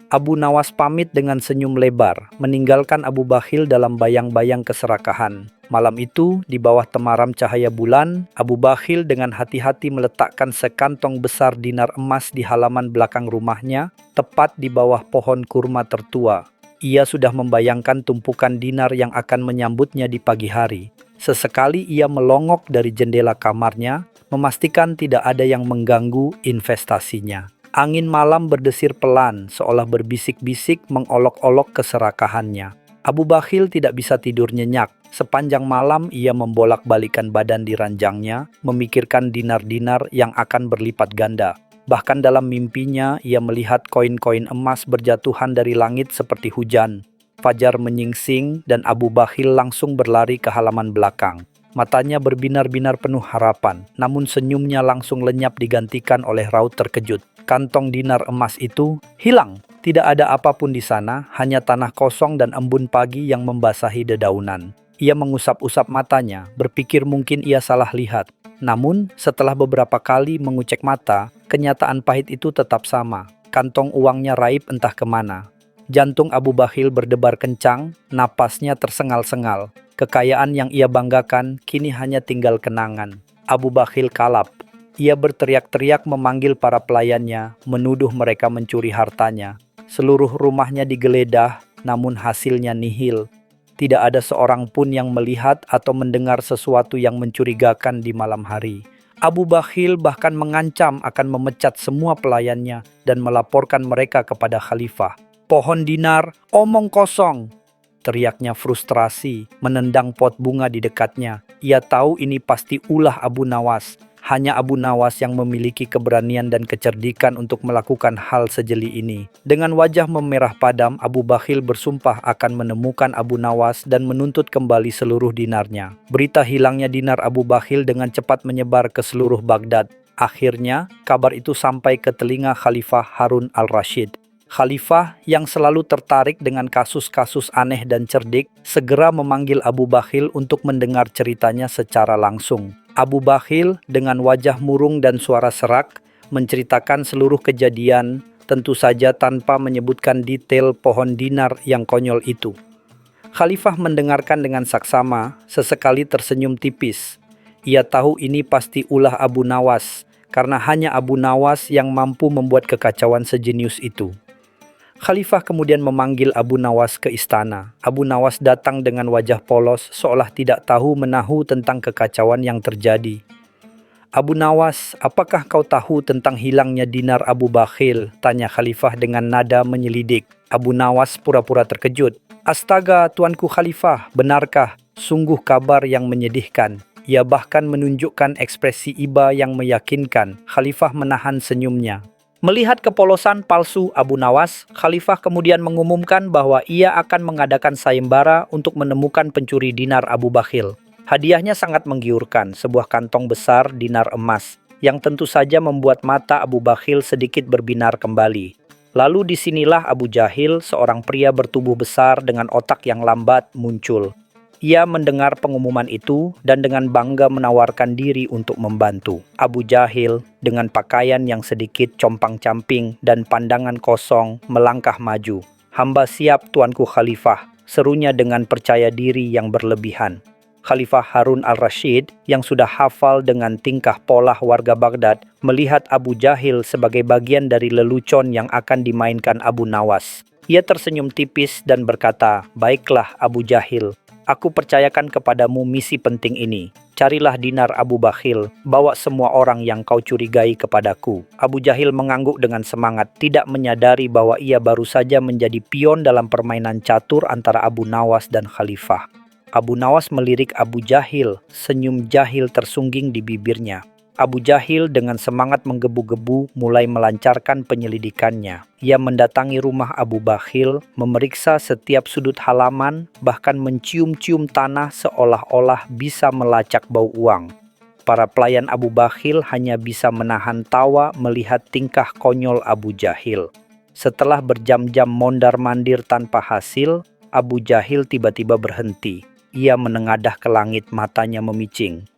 Abu Nawas pamit dengan senyum lebar, meninggalkan Abu Bakhil dalam bayang-bayang keserakahan. Malam itu, di bawah temaram cahaya bulan, Abu Bakhil dengan hati-hati meletakkan sekantong besar dinar emas di halaman belakang rumahnya, tepat di bawah pohon kurma tertua. Ia sudah membayangkan tumpukan dinar yang akan menyambutnya di pagi hari. Sesekali ia melongok dari jendela kamarnya, memastikan tidak ada yang mengganggu investasinya. Angin malam berdesir pelan, seolah berbisik-bisik mengolok-olok keserakahannya. Abu Bakhil tidak bisa tidur nyenyak. Sepanjang malam ia membolak-balikan badan di ranjangnya, memikirkan dinar-dinar yang akan berlipat ganda. Bahkan dalam mimpinya, ia melihat koin-koin emas berjatuhan dari langit seperti hujan. Fajar menyingsing dan Abu Bakhil langsung berlari ke halaman belakang. Matanya berbinar-binar penuh harapan, namun senyumnya langsung lenyap digantikan oleh raut terkejut. Kantong dinar emas itu hilang. Tidak ada apapun di sana, hanya tanah kosong dan embun pagi yang membasahi dedaunan. Ia mengusap-usap matanya, berpikir mungkin ia salah lihat. Namun, setelah beberapa kali mengucek mata, kenyataan pahit itu tetap sama. Kantong uangnya raib entah kemana. Jantung Abu Bakhil berdebar kencang, napasnya tersengal-sengal. Kekayaan yang ia banggakan kini hanya tinggal kenangan. Abu Bakhil kalap. Ia berteriak-teriak memanggil para pelayannya, menuduh mereka mencuri hartanya. Seluruh rumahnya digeledah, namun hasilnya nihil. Tidak ada seorang pun yang melihat atau mendengar sesuatu yang mencurigakan di malam hari. Abu Bakhil bahkan mengancam akan memecat semua pelayannya dan melaporkan mereka kepada khalifah. "Pohon dinar, omong kosong!" teriaknya frustrasi, menendang pot bunga di dekatnya. Ia tahu ini pasti ulah Abu Nawas. Hanya Abu Nawas yang memiliki keberanian dan kecerdikan untuk melakukan hal sejeli ini. Dengan wajah memerah padam, Abu Bakhil bersumpah akan menemukan Abu Nawas dan menuntut kembali seluruh dinarnya. Berita hilangnya dinar Abu Bakhil dengan cepat menyebar ke seluruh Baghdad. Akhirnya, kabar itu sampai ke telinga Khalifah Harun al-Rashid. Khalifah yang selalu tertarik dengan kasus-kasus aneh dan cerdik, segera memanggil Abu Bakhil untuk mendengar ceritanya secara langsung. Abu Bakhil dengan wajah murung dan suara serak menceritakan seluruh kejadian, tentu saja tanpa menyebutkan detail pohon dinar yang konyol itu. Khalifah mendengarkan dengan saksama, sesekali tersenyum tipis. Ia tahu ini pasti ulah Abu Nawas, karena hanya Abu Nawas yang mampu membuat kekacauan sejenius itu. Khalifah kemudian memanggil Abu Nawas ke istana. Abu Nawas datang dengan wajah polos, seolah tidak tahu menahu tentang kekacauan yang terjadi. "Abu Nawas, apakah kau tahu tentang hilangnya dinar Abu Bakhil?" tanya Khalifah dengan nada menyelidik. Abu Nawas pura-pura terkejut. "Astaga, Tuanku Khalifah, benarkah? Sungguh kabar yang menyedihkan." Ia bahkan menunjukkan ekspresi iba yang meyakinkan. Khalifah menahan senyumnya. Melihat kepolosan palsu Abu Nawas, Khalifah kemudian mengumumkan bahwa ia akan mengadakan sayembara untuk menemukan pencuri dinar Abu Bakhil. Hadiahnya sangat menggiurkan, sebuah kantong besar dinar emas, yang tentu saja membuat mata Abu Bakhil sedikit berbinar kembali. Lalu disinilah Abu Jahil, seorang pria bertubuh besar dengan otak yang lambat, muncul. Ia mendengar pengumuman itu dan dengan bangga menawarkan diri untuk membantu. Abu Jahil dengan pakaian yang sedikit compang-camping dan pandangan kosong melangkah maju. "Hamba siap, Tuanku Khalifah," serunya dengan percaya diri yang berlebihan. Khalifah Harun al-Rashid yang sudah hafal dengan tingkah pola warga Baghdad melihat Abu Jahil sebagai bagian dari lelucon yang akan dimainkan Abu Nawas. Ia tersenyum tipis dan berkata, "Baiklah Abu Jahil, aku percayakan kepadamu misi penting ini. Carilah dinar Abu Bakhil, bawa semua orang yang kau curigai kepadaku." Abu Jahil mengangguk dengan semangat, tidak menyadari bahwa ia baru saja menjadi pion dalam permainan catur antara Abu Nawas dan Khalifah. Abu Nawas melirik Abu Jahil, senyum jahil tersungging di bibirnya. Abu Jahil dengan semangat menggebu-gebu mulai melancarkan penyelidikannya. Ia mendatangi rumah Abu Bakhil, memeriksa setiap sudut halaman, bahkan mencium-cium tanah seolah-olah bisa melacak bau uang. Para pelayan Abu Bakhil hanya bisa menahan tawa melihat tingkah konyol Abu Jahil. Setelah berjam-jam mondar-mandir tanpa hasil, Abu Jahil tiba-tiba berhenti. Ia menengadah ke langit, matanya memicing.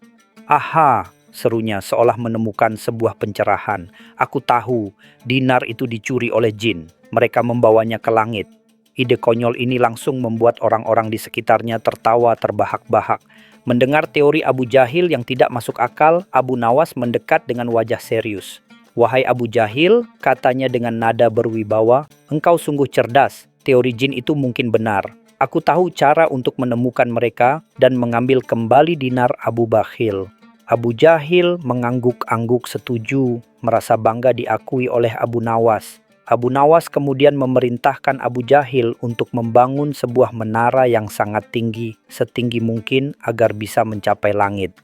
"Aha!" serunya seolah menemukan sebuah pencerahan. "Aku tahu, dinar itu dicuri oleh jin. Mereka membawanya ke langit." Ide konyol ini langsung membuat orang-orang di sekitarnya tertawa terbahak-bahak. Mendengar teori Abu Jahil yang tidak masuk akal, Abu Nawas mendekat dengan wajah serius. "Wahai Abu Jahil," katanya dengan nada berwibawa, "engkau sungguh cerdas. Teori jin itu mungkin benar. Aku tahu cara untuk menemukan mereka dan mengambil kembali dinar Abu Bakhil." Abu Jahil mengangguk-angguk setuju, merasa bangga diakui oleh Abu Nawas. Abu Nawas kemudian memerintahkan Abu Jahil untuk membangun sebuah menara yang sangat tinggi, setinggi mungkin agar bisa mencapai langit.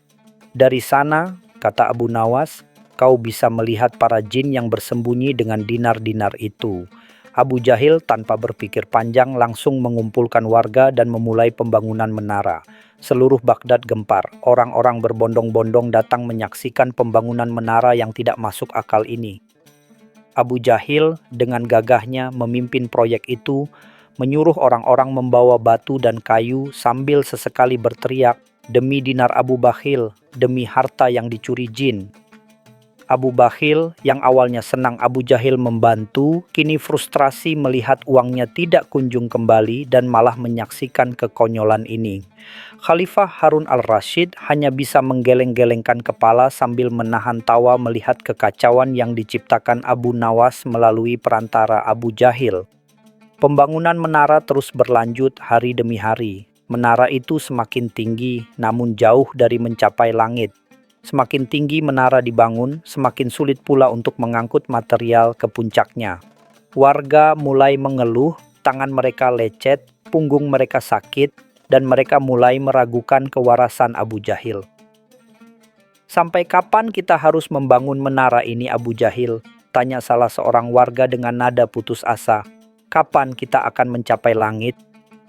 "Dari sana," kata Abu Nawas, "kau bisa melihat para jin yang bersembunyi dengan dinar-dinar itu." Abu Jahil tanpa berpikir panjang langsung mengumpulkan warga dan memulai pembangunan menara. Seluruh Baghdad gempar. Orang-orang berbondong-bondong datang menyaksikan pembangunan menara yang tidak masuk akal ini. Abu Jahil dengan gagahnya memimpin proyek itu, menyuruh orang-orang membawa batu dan kayu sambil sesekali berteriak, "Demi dinar Abu Bakhil, demi harta yang dicuri jin." Abu Bakhil yang awalnya senang Abu Jahil membantu, kini frustrasi melihat uangnya tidak kunjung kembali dan malah menyaksikan kekonyolan ini. Khalifah Harun al-Rashid hanya bisa menggeleng-gelengkan kepala sambil menahan tawa melihat kekacauan yang diciptakan Abu Nawas melalui perantara Abu Jahil. Pembangunan menara terus berlanjut hari demi hari. Menara itu semakin tinggi, namun jauh dari mencapai langit. Semakin tinggi menara dibangun, semakin sulit pula untuk mengangkut material ke puncaknya. Warga mulai mengeluh, tangan mereka lecet, punggung mereka sakit, dan mereka mulai meragukan kewarasan Abu Jahil. "Sampai kapan kita harus membangun menara ini, Abu Jahil?" tanya salah seorang warga dengan nada putus asa. "Kapan kita akan mencapai langit?"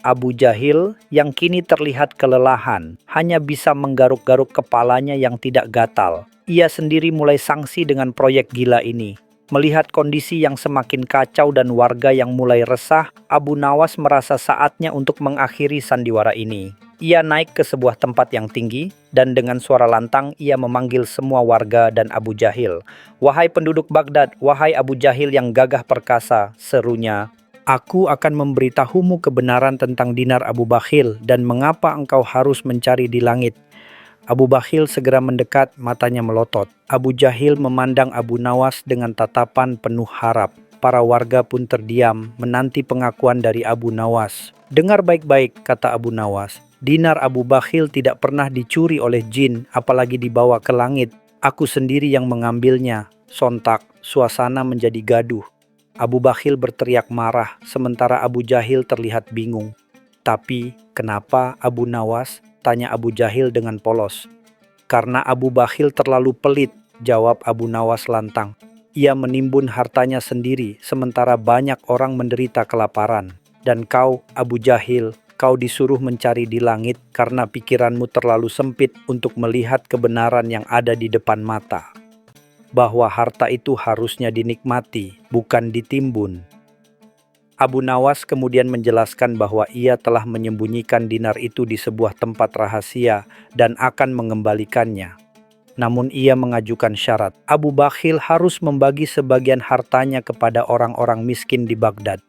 Abu Jahil yang kini terlihat kelelahan hanya bisa menggaruk-garuk kepalanya yang tidak gatal. Ia sendiri mulai sangsi dengan proyek gila ini. Melihat kondisi yang semakin kacau dan warga yang mulai resah, Abu Nawas merasa saatnya untuk mengakhiri sandiwara ini. Ia naik ke sebuah tempat yang tinggi dan dengan suara lantang ia memanggil semua warga dan Abu Jahil. "Wahai penduduk Baghdad, wahai Abu Jahil yang gagah perkasa," serunya. "Aku akan memberitahumu kebenaran tentang dinar Abu Bakhil dan mengapa engkau harus mencari di langit." Abu Bakhil segera mendekat, matanya melotot. Abu Jahil memandang Abu Nawas dengan tatapan penuh harap. Para warga pun terdiam, menanti pengakuan dari Abu Nawas. "Dengar baik-baik," kata Abu Nawas. "Dinar Abu Bakhil tidak pernah dicuri oleh jin, apalagi dibawa ke langit. Aku sendiri yang mengambilnya." Sontak, suasana menjadi gaduh. Abu Bakhil berteriak marah, sementara Abu Jahil terlihat bingung. "Tapi, kenapa Abu Nawas?" tanya Abu Jahil dengan polos. "Karena Abu Bakhil terlalu pelit," jawab Abu Nawas lantang. "Ia menimbun hartanya sendiri, sementara banyak orang menderita kelaparan. Dan kau, Abu Jahil, kau disuruh mencari di langit karena pikiranmu terlalu sempit untuk melihat kebenaran yang ada di depan mata. Bahwa harta itu harusnya dinikmati, bukan ditimbun." Abu Nawas kemudian menjelaskan bahwa ia telah menyembunyikan dinar itu di sebuah tempat rahasia dan akan mengembalikannya. Namun ia mengajukan syarat, Abu Bakhil harus membagi sebagian hartanya kepada orang-orang miskin di Baghdad.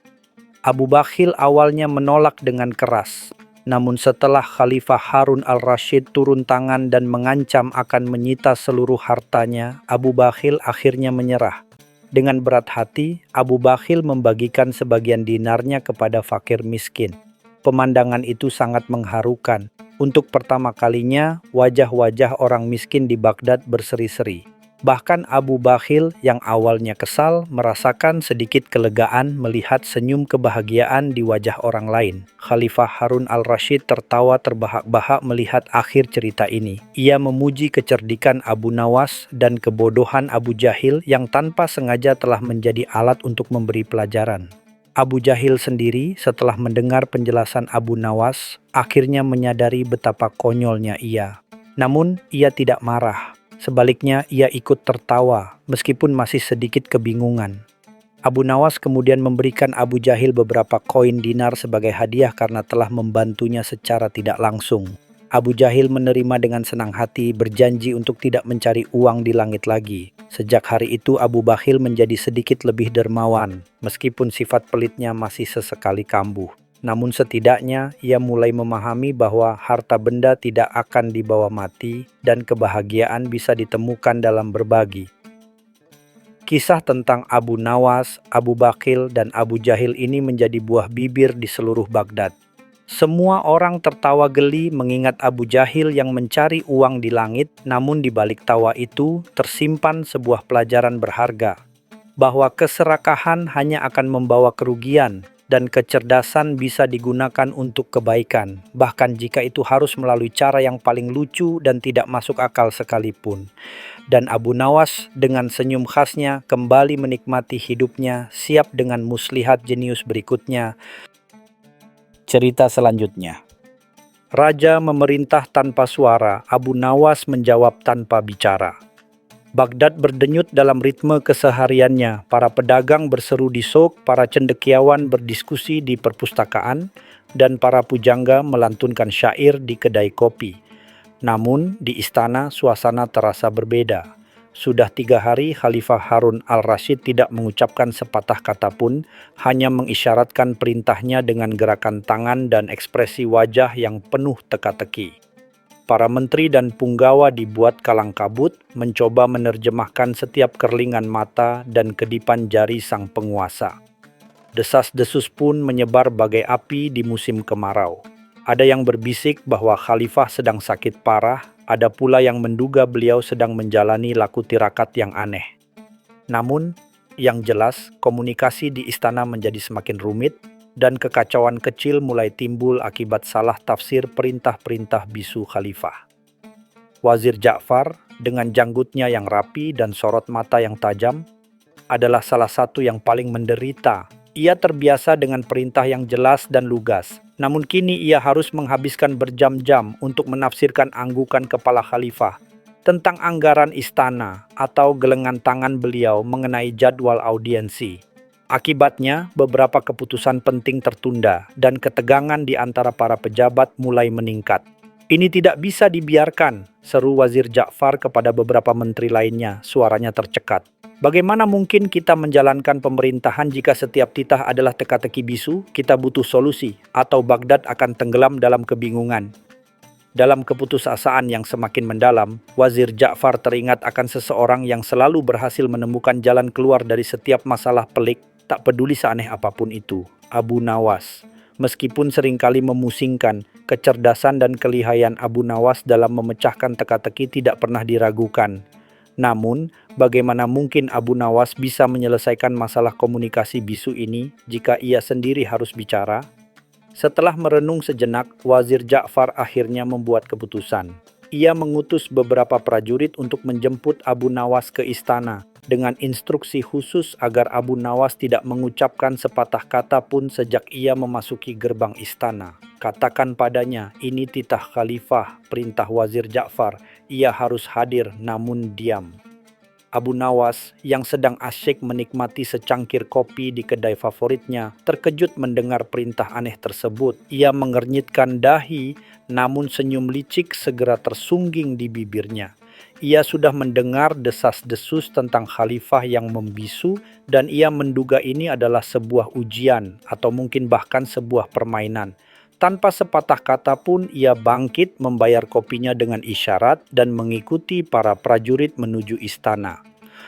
Abu Bakhil awalnya menolak dengan keras. Namun setelah Khalifah Harun al-Rashid turun tangan dan mengancam akan menyita seluruh hartanya, Abu Bakhil akhirnya menyerah. Dengan berat hati, Abu Bakhil membagikan sebagian dinarnya kepada fakir miskin. Pemandangan itu sangat mengharukan. Untuk pertama kalinya, wajah-wajah orang miskin di Baghdad berseri-seri. Bahkan Abu Bakhil yang awalnya kesal merasakan sedikit kelegaan melihat senyum kebahagiaan di wajah orang lain. Khalifah Harun al-Rashid tertawa terbahak-bahak melihat akhir cerita ini. Ia memuji kecerdikan Abu Nawas dan kebodohan Abu Jahil yang tanpa sengaja telah menjadi alat untuk memberi pelajaran. Abu Jahil sendiri setelah mendengar penjelasan Abu Nawas akhirnya menyadari betapa konyolnya ia. Namun ia tidak marah. Sebaliknya, ia ikut tertawa, meskipun masih sedikit kebingungan. Abu Nawas kemudian memberikan Abu Jahil beberapa koin dinar sebagai hadiah karena telah membantunya secara tidak langsung. Abu Jahil menerima dengan senang hati, berjanji untuk tidak mencari uang di langit lagi. Sejak hari itu, Abu Bakhil menjadi sedikit lebih dermawan, meskipun sifat pelitnya masih sesekali kambuh. Namun setidaknya ia mulai memahami bahwa harta benda tidak akan dibawa mati dan kebahagiaan bisa ditemukan dalam berbagi. Kisah tentang Abu Nawas, Abu Bakhil, dan Abu Jahil ini menjadi buah bibir di seluruh Baghdad. Semua orang tertawa geli mengingat Abu Jahil yang mencari uang di langit, namun di balik tawa itu tersimpan sebuah pelajaran berharga, bahwa keserakahan hanya akan membawa kerugian, dan kecerdasan bisa digunakan untuk kebaikan, bahkan jika itu harus melalui cara yang paling lucu dan tidak masuk akal sekalipun. Dan Abu Nawas dengan senyum khasnya kembali menikmati hidupnya, siap dengan muslihat jenius berikutnya. Cerita selanjutnya. Raja memerintah tanpa suara, Abu Nawas menjawab tanpa bicara. Baghdad berdenyut dalam ritme kesehariannya. Para pedagang berseru di sok, para cendekiawan berdiskusi di perpustakaan, dan para pujangga melantunkan syair di kedai kopi. Namun, di istana suasana terasa berbeda. Sudah 3 hari Khalifah Harun al-Rashid tidak mengucapkan sepatah kata pun, hanya mengisyaratkan perintahnya dengan gerakan tangan dan ekspresi wajah yang penuh teka-teki. Para menteri dan punggawa dibuat kalang kabut, mencoba menerjemahkan setiap kerlingan mata dan kedipan jari sang penguasa. Desas-desus pun menyebar bagai api di musim kemarau. Ada yang berbisik bahwa Khalifah sedang sakit parah, ada pula yang menduga beliau sedang menjalani laku tirakat yang aneh. Namun, yang jelas komunikasi di istana menjadi semakin rumit dan kekacauan kecil mulai timbul akibat salah tafsir perintah-perintah bisu Khalifah. Wazir Ja'far dengan janggutnya yang rapi dan sorot mata yang tajam adalah salah satu yang paling menderita. Ia terbiasa dengan perintah yang jelas dan lugas, namun kini ia harus menghabiskan berjam-jam untuk menafsirkan anggukan kepala khalifah tentang anggaran istana atau gelengan tangan beliau mengenai jadwal audiensi. Akibatnya, beberapa keputusan penting tertunda dan ketegangan di antara para pejabat mulai meningkat. "Ini tidak bisa dibiarkan," seru Wazir Ja'far kepada beberapa menteri lainnya, suaranya tercekat. "Bagaimana mungkin kita menjalankan pemerintahan jika setiap titah adalah teka-teki bisu? Kita butuh solusi, atau Baghdad akan tenggelam dalam kebingungan." Dalam keputusasaan yang semakin mendalam, Wazir Ja'far teringat akan seseorang yang selalu berhasil menemukan jalan keluar dari setiap masalah pelik, tak peduli seaneh apapun itu, Abu Nawas. Meskipun seringkali memusingkan, kecerdasan dan kelihayan Abu Nawas dalam memecahkan teka-teki tidak pernah diragukan. Namun, bagaimana mungkin Abu Nawas bisa menyelesaikan masalah komunikasi bisu ini jika ia sendiri harus bicara? Setelah merenung sejenak, Wazir Ja'far akhirnya membuat keputusan. Ia mengutus beberapa prajurit untuk menjemput Abu Nawas ke istana, dengan instruksi khusus agar Abu Nawas tidak mengucapkan sepatah kata pun sejak ia memasuki gerbang istana. "Katakan padanya, ini titah khalifah," perintah Wazir Ja'far. "Ia harus hadir namun diam." Abu Nawas yang sedang asyik menikmati secangkir kopi di kedai favoritnya terkejut mendengar perintah aneh tersebut. Ia mengernyitkan dahi, namun senyum licik segera tersungging di bibirnya. Ia sudah mendengar desas-desus tentang khalifah yang membisu dan ia menduga ini adalah sebuah ujian atau mungkin bahkan sebuah permainan. Tanpa sepatah kata pun ia bangkit membayar kopinya dengan isyarat dan mengikuti para prajurit menuju istana.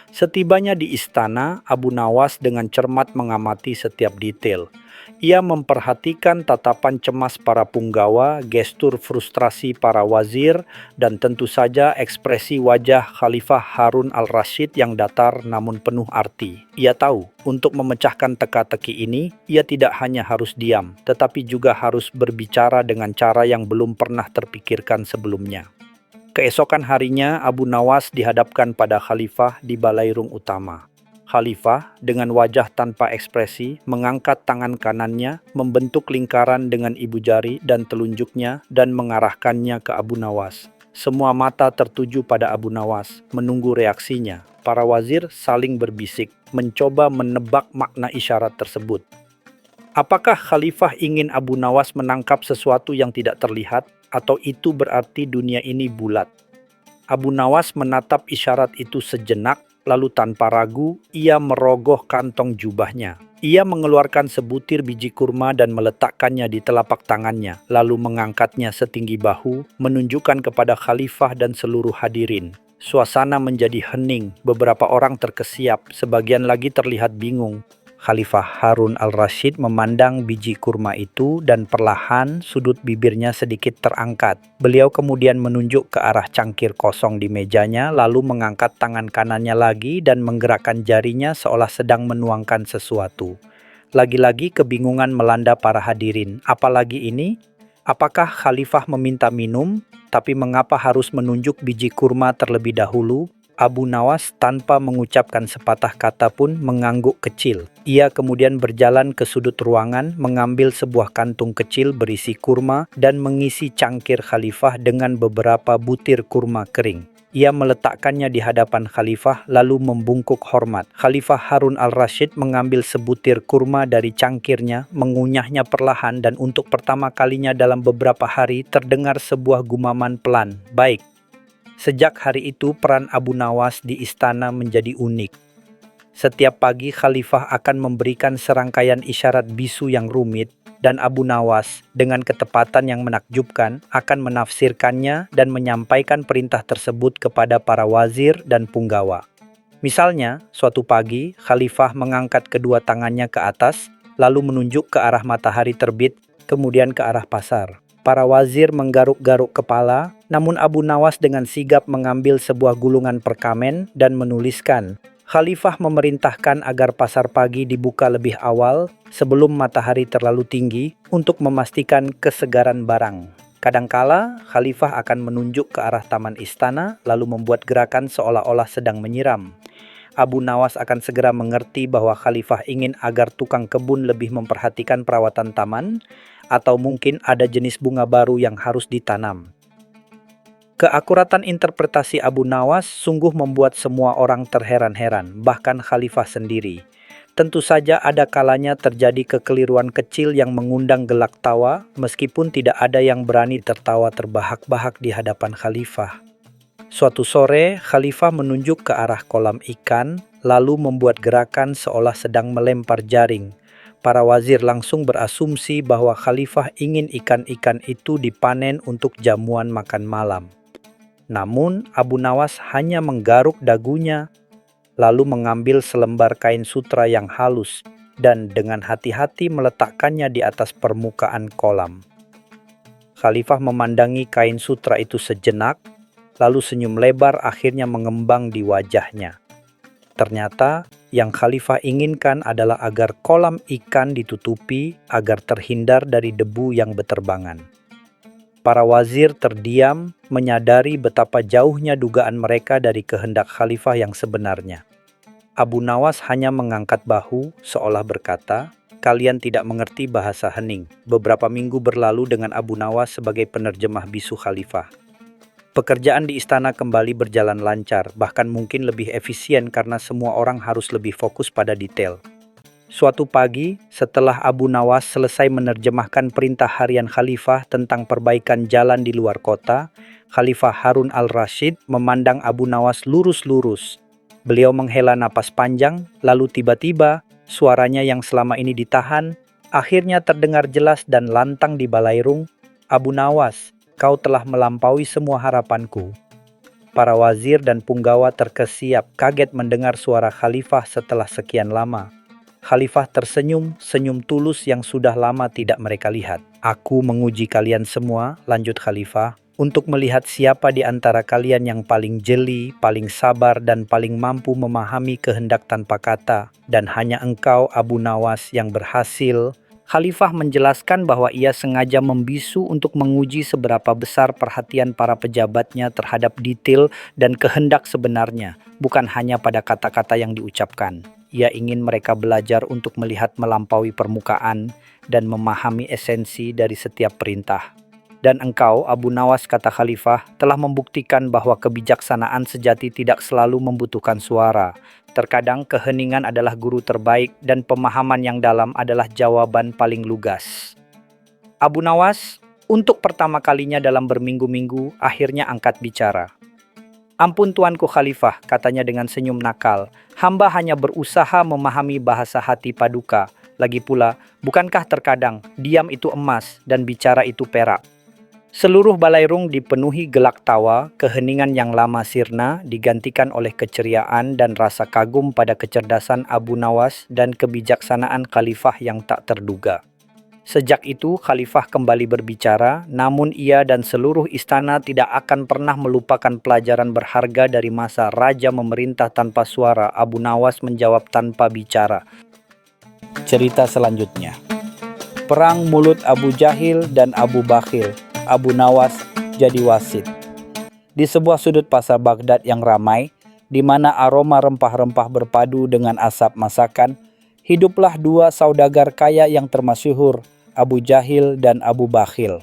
Setibanya di istana, Abu Nawas dengan cermat mengamati setiap detail. Ia memperhatikan tatapan cemas para punggawa, gestur frustrasi para wazir, dan tentu saja ekspresi wajah Khalifah Harun al-Rashid yang datar namun penuh arti. Ia tahu, untuk memecahkan teka-teki ini, ia tidak hanya harus diam, tetapi juga harus berbicara dengan cara yang belum pernah terpikirkan sebelumnya. Keesokan harinya, Abu Nawas dihadapkan pada Khalifah di balairung utama. Khalifah dengan wajah tanpa ekspresi mengangkat tangan kanannya, membentuk lingkaran dengan ibu jari dan telunjuknya dan mengarahkannya ke Abu Nawas. Semua mata tertuju pada Abu Nawas, menunggu reaksinya. Para wazir saling berbisik, mencoba menebak makna isyarat tersebut. Apakah Khalifah ingin Abu Nawas menangkap sesuatu yang tidak terlihat, atau itu berarti dunia ini bulat? Abu Nawas menatap isyarat itu sejenak, lalu tanpa ragu, ia merogoh kantong jubahnya. Ia mengeluarkan sebutir biji kurma dan meletakkannya di telapak tangannya, lalu mengangkatnya setinggi bahu, menunjukkan kepada Khalifah dan seluruh hadirin. Suasana menjadi hening, beberapa orang terkesiap, sebagian lagi terlihat bingung. Khalifah Harun al-Rashid memandang biji kurma itu dan perlahan sudut bibirnya sedikit terangkat. Beliau kemudian menunjuk ke arah cangkir kosong di mejanya, lalu mengangkat tangan kanannya lagi dan menggerakkan jarinya seolah sedang menuangkan sesuatu. Lagi-lagi kebingungan melanda para hadirin. Apalagi ini? Apakah Khalifah meminta minum? Tapi mengapa harus menunjuk biji kurma terlebih dahulu? Abu Nawas tanpa mengucapkan sepatah kata pun mengangguk kecil. Ia kemudian berjalan ke sudut ruangan, mengambil sebuah kantung kecil berisi kurma dan mengisi cangkir Khalifah dengan beberapa butir kurma kering. Ia meletakkannya di hadapan Khalifah lalu membungkuk hormat. Khalifah Harun al-Rashid mengambil sebutir kurma dari cangkirnya, mengunyahnya perlahan dan untuk pertama kalinya dalam beberapa hari terdengar sebuah gumaman pelan. "Baik." Sejak hari itu peran Abu Nawas di istana menjadi unik. Setiap pagi Khalifah akan memberikan serangkaian isyarat bisu yang rumit dan Abu Nawas dengan ketepatan yang menakjubkan akan menafsirkannya dan menyampaikan perintah tersebut kepada para wazir dan punggawa. Misalnya, suatu pagi Khalifah mengangkat kedua tangannya ke atas lalu menunjuk ke arah matahari terbit, kemudian ke arah pasar. Para wazir menggaruk-garuk kepala, namun Abu Nawas dengan sigap mengambil sebuah gulungan perkamen dan menuliskan, Khalifah memerintahkan agar pasar pagi dibuka lebih awal sebelum matahari terlalu tinggi untuk memastikan kesegaran barang. Kadangkala, Khalifah akan menunjuk ke arah taman istana lalu membuat gerakan seolah-olah sedang menyiram. Abu Nawas akan segera mengerti bahwa Khalifah ingin agar tukang kebun lebih memperhatikan perawatan taman, atau mungkin ada jenis bunga baru yang harus ditanam. Keakuratan interpretasi Abu Nawas sungguh membuat semua orang terheran-heran, bahkan Khalifah sendiri. Tentu saja ada kalanya terjadi kekeliruan kecil yang mengundang gelak tawa, meskipun tidak ada yang berani tertawa terbahak-bahak di hadapan Khalifah. Suatu sore, Khalifah menunjuk ke arah kolam ikan, lalu membuat gerakan seolah sedang melempar jaring. Para wazir langsung berasumsi bahwa Khalifah ingin ikan-ikan itu dipanen untuk jamuan makan malam. Namun, Abu Nawas hanya menggaruk dagunya, lalu mengambil selembar kain sutra yang halus dan dengan hati-hati meletakkannya di atas permukaan kolam. Khalifah memandangi kain sutra itu sejenak, lalu senyum lebar akhirnya mengembang di wajahnya. Ternyata, yang Khalifah inginkan adalah agar kolam ikan ditutupi agar terhindar dari debu yang beterbangan. Para wazir terdiam, menyadari betapa jauhnya dugaan mereka dari kehendak Khalifah yang sebenarnya. Abu Nawas hanya mengangkat bahu, seolah berkata, "Kalian tidak mengerti bahasa hening." Beberapa minggu berlalu dengan Abu Nawas sebagai penerjemah bisu Khalifah. Pekerjaan di istana kembali berjalan lancar, bahkan mungkin lebih efisien karena semua orang harus lebih fokus pada detail. Suatu pagi, setelah Abu Nawas selesai menerjemahkan perintah harian Khalifah tentang perbaikan jalan di luar kota, Khalifah Harun al-Rashid memandang Abu Nawas lurus-lurus. Beliau menghela napas panjang, lalu tiba-tiba suaranya yang selama ini ditahan, akhirnya terdengar jelas dan lantang di balairung, "Abu Nawas, kau telah melampaui semua harapanku." Para wazir dan punggawa terkesiap kaget mendengar suara Khalifah setelah sekian lama. Khalifah tersenyum, senyum tulus yang sudah lama tidak mereka lihat. "Aku menguji kalian semua," lanjut Khalifah, "untuk melihat siapa di antara kalian yang paling jeli, paling sabar, dan paling mampu memahami kehendak tanpa kata. Dan hanya engkau, Abu Nawas, yang berhasil." Khalifah menjelaskan bahwa ia sengaja membisu untuk menguji seberapa besar perhatian para pejabatnya terhadap detail dan kehendak sebenarnya, bukan hanya pada kata-kata yang diucapkan. Ia ingin mereka belajar untuk melihat melampaui permukaan dan memahami esensi dari setiap perintah. "Dan engkau, Abu Nawas," kata Khalifah, "telah membuktikan bahwa kebijaksanaan sejati tidak selalu membutuhkan suara. Terkadang keheningan adalah guru terbaik dan pemahaman yang dalam adalah jawaban paling lugas." Abu Nawas, untuk pertama kalinya dalam berminggu-minggu, akhirnya angkat bicara. "Ampun Tuanku Khalifah," katanya dengan senyum nakal, "hamba hanya berusaha memahami bahasa hati Paduka. Lagi pula, bukankah terkadang diam itu emas dan bicara itu perak?" Seluruh balairung dipenuhi gelak tawa, keheningan yang lama sirna digantikan oleh keceriaan dan rasa kagum pada kecerdasan Abu Nawas dan kebijaksanaan Khalifah yang tak terduga. Sejak itu Khalifah kembali berbicara, namun ia dan seluruh istana tidak akan pernah melupakan pelajaran berharga dari masa raja memerintah tanpa suara. Abu Nawas menjawab tanpa bicara. Cerita selanjutnya. Perang mulut Abu Jahil dan Abu Bakhil. Abu Nawas jadi wasit. Di sebuah sudut pasar Baghdad yang ramai, di mana aroma rempah-rempah berpadu dengan asap masakan, hiduplah dua saudagar kaya yang termasyhur, Abu Jahil dan Abu Bakhil.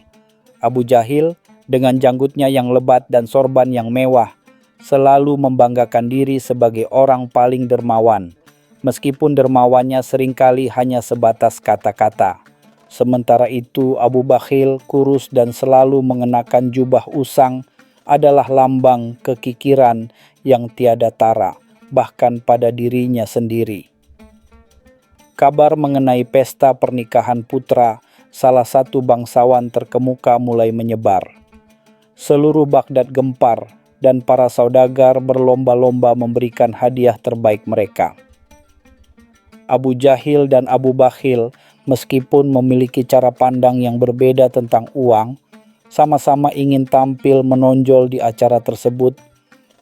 Abu Jahil, dengan janggutnya yang lebat dan sorban yang mewah, selalu membanggakan diri sebagai orang paling dermawan, meskipun dermawannya seringkali hanya sebatas kata-kata. Sementara itu Abu Bakhil kurus dan selalu mengenakan jubah usang, adalah lambang kekikiran yang tiada tara, bahkan pada dirinya sendiri. Kabar mengenai pesta pernikahan putra salah satu bangsawan terkemuka mulai menyebar. Seluruh Baghdad gempar dan para saudagar berlomba-lomba memberikan hadiah terbaik mereka. Abu Jahil dan Abu Bakhil meskipun memiliki cara pandang yang berbeda tentang uang, sama-sama ingin tampil menonjol di acara tersebut,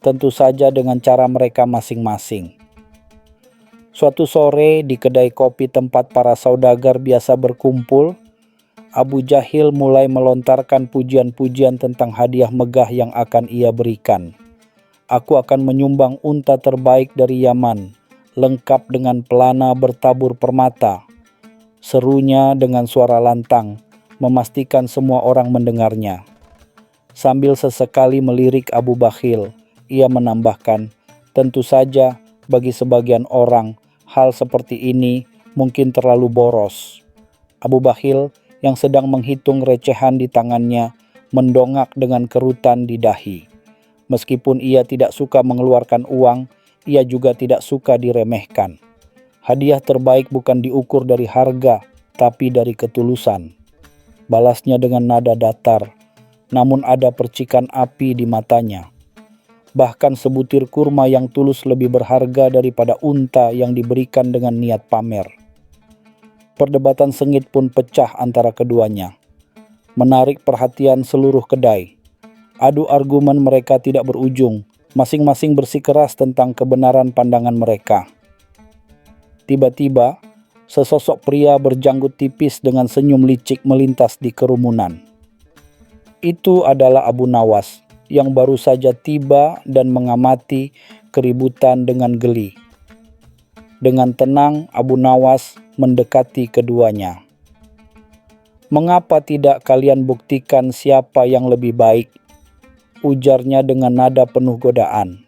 tentu saja dengan cara mereka masing-masing. Suatu sore di kedai kopi tempat para saudagar biasa berkumpul, Abu Jahil mulai melontarkan pujian-pujian tentang hadiah megah yang akan ia berikan. Aku akan menyumbang unta terbaik dari Yaman, lengkap dengan pelana bertabur permata. Serunya dengan suara lantang, memastikan semua orang mendengarnya. Sambil sesekali melirik Abu Bakhil, ia menambahkan, tentu saja bagi sebagian orang, hal seperti ini mungkin terlalu boros. Abu Bakhil yang sedang menghitung recehan di tangannya, mendongak dengan kerutan di dahi. Meskipun ia tidak suka mengeluarkan uang, ia juga tidak suka diremehkan. Hadiah terbaik bukan diukur dari harga, tapi dari ketulusan. Balasnya dengan nada datar, namun ada percikan api di matanya. Bahkan sebutir kurma yang tulus lebih berharga daripada unta yang diberikan dengan niat pamer. Perdebatan sengit pun pecah antara keduanya, menarik perhatian seluruh kedai. Adu argumen mereka tidak berujung, masing-masing bersikeras tentang kebenaran pandangan mereka. Tiba-tiba, sesosok pria berjanggut tipis dengan senyum licik melintas di kerumunan. Itu adalah Abu Nawas yang baru saja tiba dan mengamati keributan dengan geli. Dengan tenang, Abu Nawas mendekati keduanya. "Mengapa tidak kalian buktikan siapa yang lebih baik?" ujarnya dengan nada penuh godaan.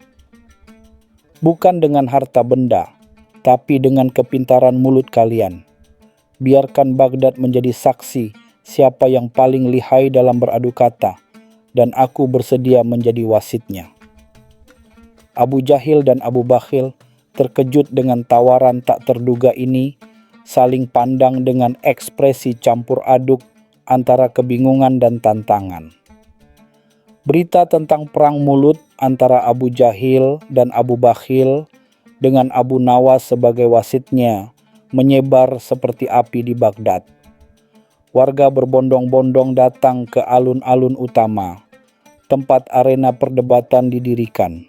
"Bukan dengan harta benda, tapi dengan kepintaran mulut kalian. Biarkan Baghdad menjadi saksi siapa yang paling lihai dalam beradu kata, dan aku bersedia menjadi wasitnya." Abu Jahil dan Abu Bakhil terkejut dengan tawaran tak terduga ini, saling pandang dengan ekspresi campur aduk antara kebingungan dan tantangan. Berita tentang perang mulut antara Abu Jahil dan Abu Bakhil dengan Abu Nawas sebagai wasitnya menyebar seperti api di Baghdad. Warga berbondong-bondong datang ke alun-alun utama, tempat arena perdebatan didirikan.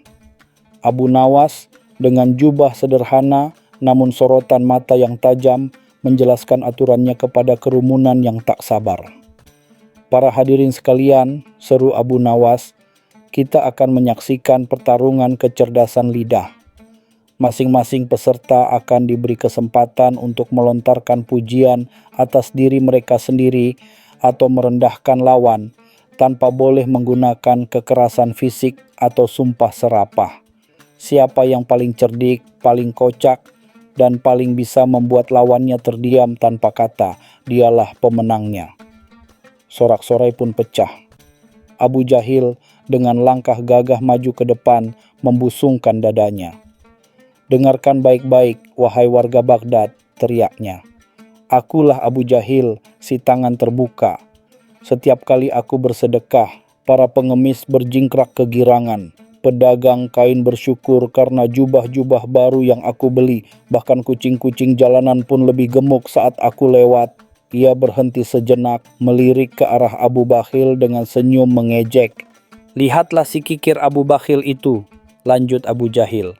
Abu Nawas dengan jubah sederhana namun sorotan mata yang tajam menjelaskan aturannya kepada kerumunan yang tak sabar. "Para hadirin sekalian," seru Abu Nawas, "kita akan menyaksikan pertarungan kecerdasan lidah. Masing-masing peserta akan diberi kesempatan untuk melontarkan pujian atas diri mereka sendiri atau merendahkan lawan tanpa boleh menggunakan kekerasan fisik atau sumpah serapah. Siapa yang paling cerdik, paling kocak, dan paling bisa membuat lawannya terdiam tanpa kata, dialah pemenangnya." Sorak-sorai pun pecah. Abu Jahil dengan langkah gagah maju ke depan membusungkan dadanya. "Dengarkan baik-baik, wahai warga Baghdad," teriaknya. "Akulah Abu Jahil, si tangan terbuka. Setiap kali aku bersedekah, para pengemis berjingkrak kegirangan. Pedagang kain bersyukur karena jubah-jubah baru yang aku beli. Bahkan kucing-kucing jalanan pun lebih gemuk saat aku lewat." Ia berhenti sejenak, melirik ke arah Abu Bakhil dengan senyum mengejek. "Lihatlah si kikir Abu Bakhil itu," lanjut Abu Jahil.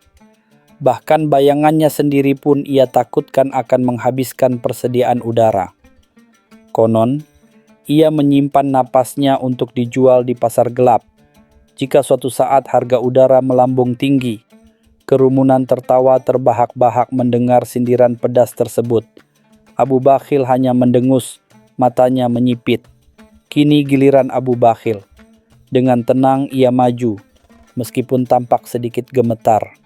"Bahkan bayangannya sendiri pun ia takutkan akan menghabiskan persediaan udara. Konon, ia menyimpan napasnya untuk dijual di pasar gelap. Jika suatu saat harga udara melambung tinggi." Kerumunan tertawa terbahak-bahak mendengar sindiran pedas tersebut. Abu Bakhil hanya mendengus, matanya menyipit. Kini giliran Abu Bakhil. Dengan tenang ia maju, meskipun tampak sedikit gemetar.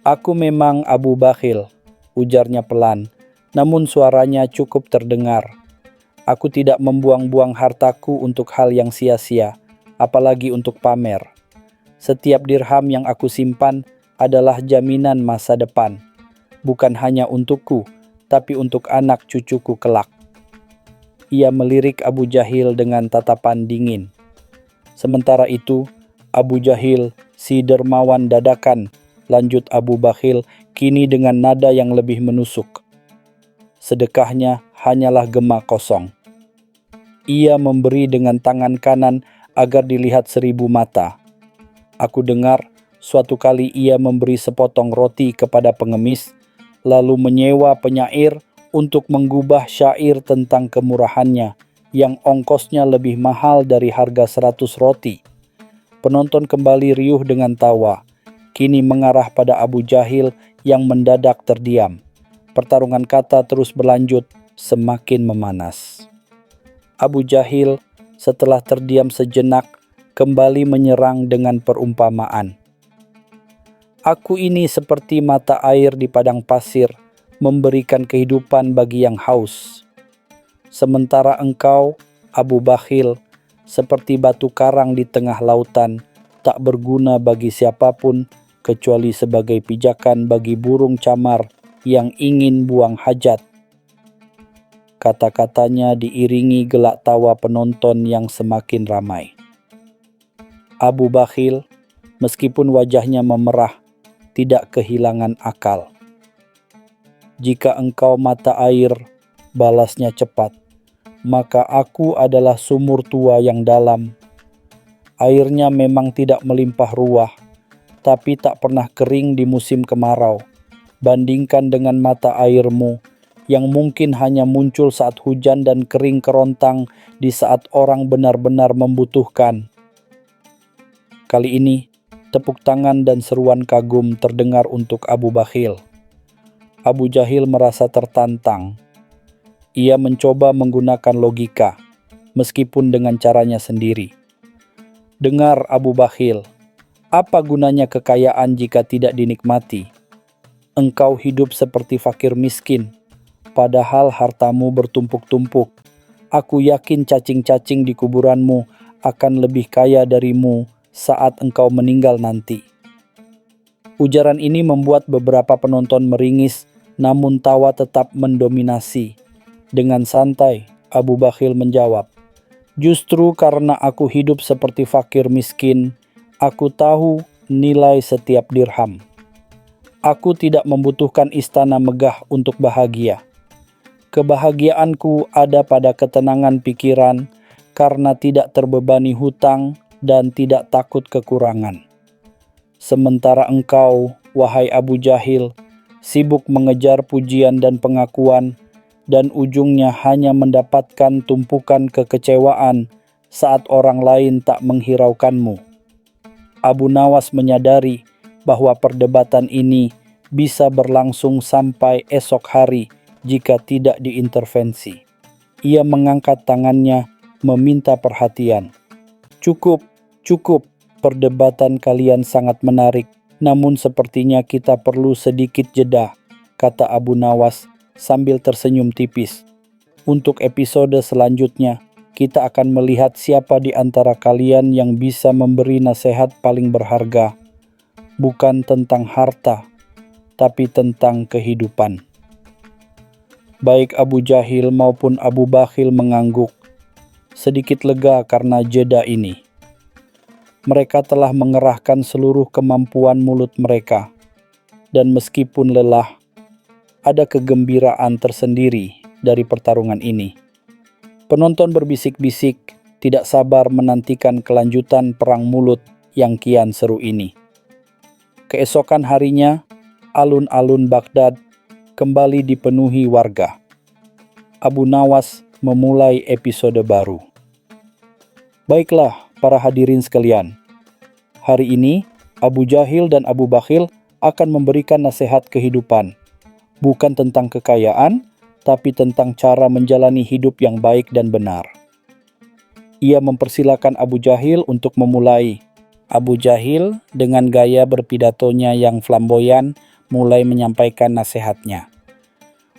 "Aku memang Abu Bakhil," ujarnya pelan, namun suaranya cukup terdengar. "Aku tidak membuang-buang hartaku untuk hal yang sia-sia, apalagi untuk pamer. Setiap dirham yang aku simpan adalah jaminan masa depan, bukan hanya untukku, tapi untuk anak cucuku kelak." Ia melirik Abu Jahil dengan tatapan dingin. Sementara itu, Abu Jahil, si dermawan dadakan, lanjut Abu Bakhil kini dengan nada yang lebih menusuk. Sedekahnya hanyalah gema kosong. Ia memberi dengan tangan kanan agar dilihat 1000 mata. Aku dengar suatu kali ia memberi sepotong roti kepada pengemis, lalu menyewa penyair untuk menggubah syair tentang kemurahannya yang ongkosnya lebih mahal dari harga 100 roti. Penonton kembali riuh dengan tawa, kini mengarah pada Abu Jahil yang mendadak terdiam. Pertarungan kata terus berlanjut, semakin memanas. Abu Jahil setelah terdiam sejenak kembali menyerang dengan perumpamaan. "Aku ini seperti mata air di padang pasir, memberikan kehidupan bagi yang haus. Sementara engkau, Abu Bakhil, seperti batu karang di tengah lautan, tak berguna bagi siapapun kecuali sebagai pijakan bagi burung camar yang ingin buang hajat." Kata-katanya diiringi gelak tawa penonton yang semakin ramai. Abu Bakhil, meskipun wajahnya memerah, tidak kehilangan akal. "Jika engkau mata air," balasnya cepat, "maka aku adalah sumur tua yang dalam. Airnya memang tidak melimpah ruah, tapi tak pernah kering di musim kemarau. Bandingkan dengan mata airmu, yang mungkin hanya muncul saat hujan dan kering kerontang di saat orang benar-benar membutuhkan." Kali ini, tepuk tangan dan seruan kagum terdengar untuk Abu Bakhil. Abu Jahil merasa tertantang. Ia mencoba menggunakan logika, meskipun dengan caranya sendiri. "Dengar Abu Bakhil, apa gunanya kekayaan jika tidak dinikmati? Engkau hidup seperti fakir miskin, padahal hartamu bertumpuk-tumpuk. Aku yakin cacing-cacing di kuburanmu akan lebih kaya darimu saat engkau meninggal nanti." Ujaran ini membuat beberapa penonton meringis, namun tawa tetap mendominasi. Dengan santai, Abu Bakhil menjawab, "Justru karena aku hidup seperti fakir miskin, aku tahu nilai setiap dirham. Aku tidak membutuhkan istana megah untuk bahagia. Kebahagiaanku ada pada ketenangan pikiran karena tidak terbebani hutang dan tidak takut kekurangan. Sementara engkau, wahai Abu Jahil, sibuk mengejar pujian dan pengakuan, dan ujungnya hanya mendapatkan tumpukan kekecewaan saat orang lain tak menghiraukanmu." Abu Nawas menyadari bahwa perdebatan ini bisa berlangsung sampai esok hari jika tidak diintervensi. Ia mengangkat tangannya meminta perhatian. Cukup, perdebatan kalian sangat menarik, namun sepertinya kita perlu sedikit jeda," kata Abu Nawas sambil tersenyum tipis. "Untuk episode selanjutnya, kita akan melihat siapa di antara kalian yang bisa memberi nasihat paling berharga, bukan tentang harta, tapi tentang kehidupan." Baik Abu Jahil maupun Abu Bakhil mengangguk, sedikit lega karena jeda ini. Mereka telah mengerahkan seluruh kemampuan mulut mereka, dan meskipun lelah, ada kegembiraan tersendiri dari pertarungan ini. Penonton berbisik-bisik, tidak sabar menantikan kelanjutan perang mulut yang kian seru ini. Keesokan harinya, alun-alun Baghdad kembali dipenuhi warga. Abu Nawas memulai episode baru. "Baiklah, para hadirin sekalian, hari ini Abu Jahil dan Abu Bakhil akan memberikan nasihat kehidupan, bukan tentang kekayaan, tapi tentang cara menjalani hidup yang baik dan benar." Ia mempersilakan Abu Jahil untuk memulai. Abu Jahil dengan gaya berpidatonya yang flamboyan mulai menyampaikan nasihatnya.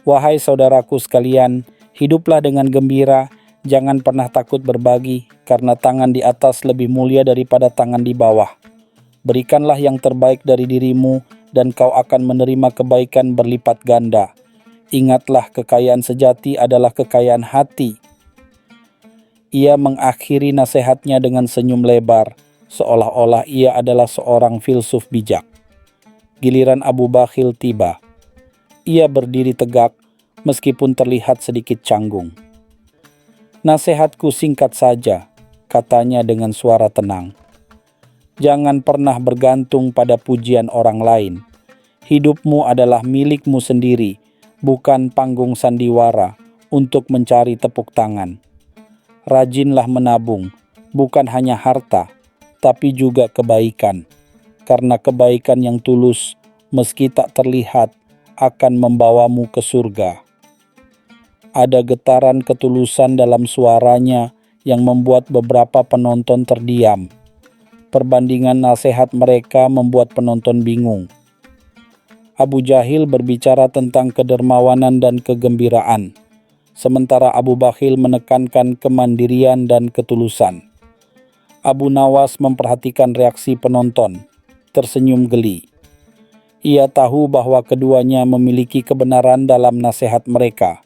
"Wahai saudaraku sekalian, hiduplah dengan gembira Jangan pernah takut berbagi, karena tangan di atas lebih mulia daripada tangan di bawah. Berikanlah yang terbaik dari dirimu, dan kau akan menerima kebaikan berlipat ganda. Ingatlah, kekayaan sejati adalah kekayaan hati. Ia mengakhiri nasihatnya dengan senyum lebar, seolah-olah ia adalah seorang filsuf bijak. Giliran Abu Bakhil tiba. Ia berdiri tegak, meskipun terlihat sedikit canggung. "Nasihatku singkat saja," katanya dengan suara tenang. "Jangan pernah bergantung pada pujian orang lain. Hidupmu adalah milikmu sendiri, bukan panggung sandiwara untuk mencari tepuk tangan. Rajinlah menabung, bukan hanya harta, tapi juga kebaikan. Karena kebaikan yang tulus, meski tak terlihat, akan membawamu ke surga." Ada getaran ketulusan dalam suaranya yang membuat beberapa penonton terdiam. Perbandingan nasihat mereka membuat penonton bingung. Abu Jahil berbicara tentang kedermawanan dan kegembiraan, sementara Abu Bakhil menekankan kemandirian dan ketulusan. Abu Nawas memperhatikan reaksi penonton, tersenyum geli. Ia tahu bahwa keduanya memiliki kebenaran dalam nasihat mereka,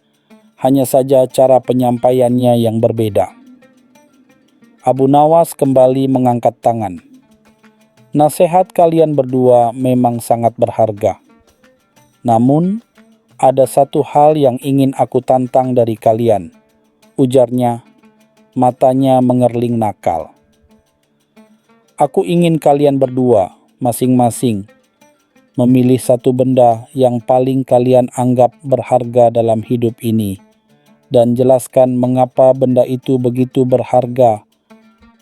hanya saja cara penyampaiannya yang berbeda. Abu Nawas kembali mengangkat tangan. "Nasihat kalian berdua memang sangat berharga. Namun, ada satu hal yang ingin aku tantang dari kalian," ujarnya, matanya mengerling nakal. "Aku ingin kalian berdua, masing-masing, memilih satu benda yang paling kalian anggap berharga dalam hidup ini, dan jelaskan mengapa benda itu begitu berharga,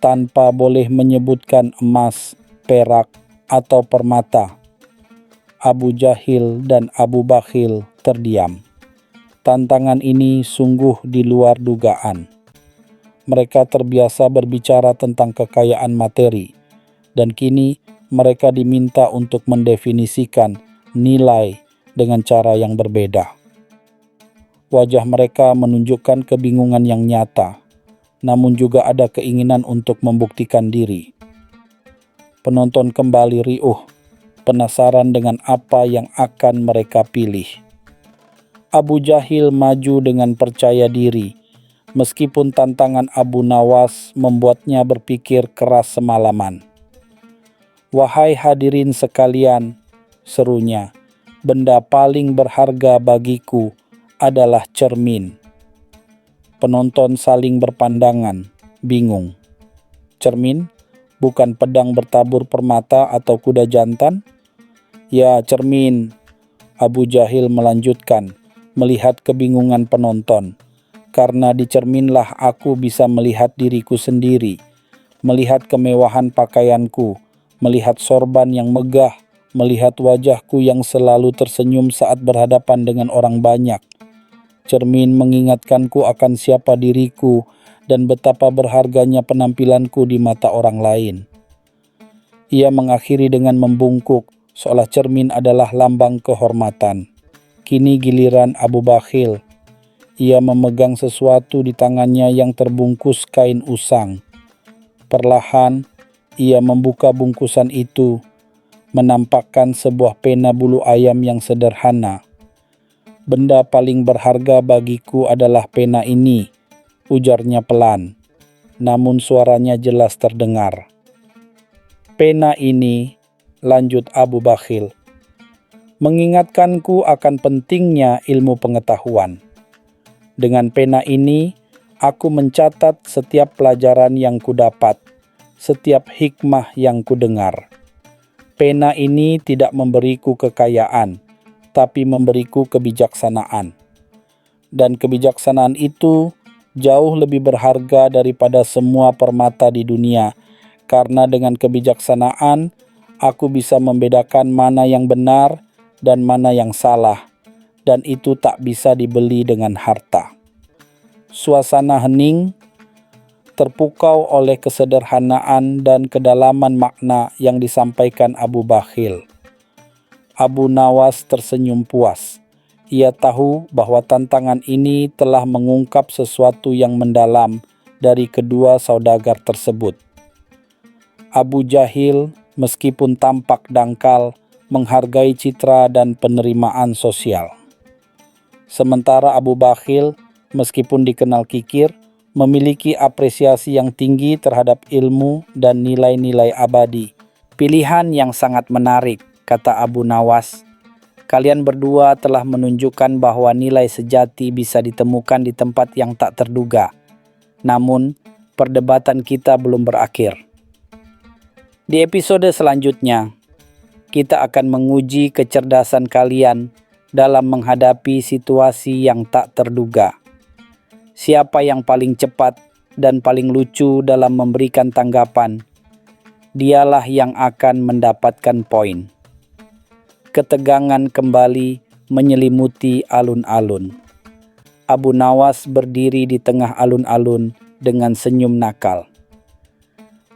tanpa boleh menyebutkan emas, perak, atau permata." Abu Jahil dan Abu Bakhil terdiam. Tantangan ini sungguh di luar dugaan. Mereka terbiasa berbicara tentang kekayaan materi, dan kini mereka diminta untuk mendefinisikan nilai dengan cara yang berbeda. Wajah mereka menunjukkan kebingungan yang nyata, namun juga ada keinginan untuk membuktikan diri. Penonton kembali riuh, penasaran dengan apa yang akan mereka pilih. Abu Jahil maju dengan percaya diri, meskipun tantangan Abu Nawas membuatnya berpikir keras semalaman. "Wahai hadirin sekalian," serunya, "benda paling berharga bagiku adalah cermin." Penonton saling berpandangan, bingung. Cermin? Bukan pedang bertabur permata atau kuda jantan? "Ya, cermin," Abu Jahil melanjutkan, melihat kebingungan penonton. "Karena di cerminlah aku bisa melihat diriku sendiri, melihat kemewahan pakaianku, melihat sorban yang megah, melihat wajahku yang selalu tersenyum saat berhadapan dengan orang banyak. Cermin mengingatkanku akan siapa diriku dan betapa berharganya penampilanku di mata orang lain." Ia mengakhiri dengan membungkuk, seolah cermin adalah lambang kehormatan. Kini giliran Abu Bakhil. Ia memegang sesuatu di tangannya yang terbungkus kain usang. Perlahan, ia membuka bungkusan itu, menampakkan sebuah pena bulu ayam yang sederhana. "Benda paling berharga bagiku adalah pena ini," ujarnya pelan, namun suaranya jelas terdengar. "Pena ini," lanjut Abu Bakhil, "mengingatkanku akan pentingnya ilmu pengetahuan. Dengan pena ini, aku mencatat setiap pelajaran yang kudapat, setiap hikmah yang kudengar. Pena ini tidak memberiku kekayaan, tapi memberiku kebijaksanaan. Dan kebijaksanaan itu jauh lebih berharga daripada semua permata di dunia, karena dengan kebijaksanaan, aku bisa membedakan mana yang benar dan mana yang salah, dan itu tak bisa dibeli dengan harta." Suasana hening, terpukau oleh kesederhanaan dan kedalaman makna yang disampaikan Abu Bakhil. Abu Nawas tersenyum puas. Ia tahu bahwa tantangan ini telah mengungkap sesuatu yang mendalam dari kedua saudagar tersebut. Abu Jahil, meskipun tampak dangkal, menghargai citra dan penerimaan sosial. Sementara Abu Bakhil, meskipun dikenal kikir, memiliki apresiasi yang tinggi terhadap ilmu dan nilai-nilai abadi. Pilihan yang sangat menarik, kata Abu Nawas. Kalian berdua telah menunjukkan bahwa nilai sejati bisa ditemukan di tempat yang tak terduga. Namun, perdebatan kita belum berakhir. Di episode selanjutnya, kita akan menguji kecerdasan kalian dalam menghadapi situasi yang tak terduga. Siapa yang paling cepat dan paling lucu dalam memberikan tanggapan, dialah yang akan mendapatkan poin. Ketegangan kembali menyelimuti alun-alun. Abu Nawas berdiri di tengah alun-alun dengan senyum nakal.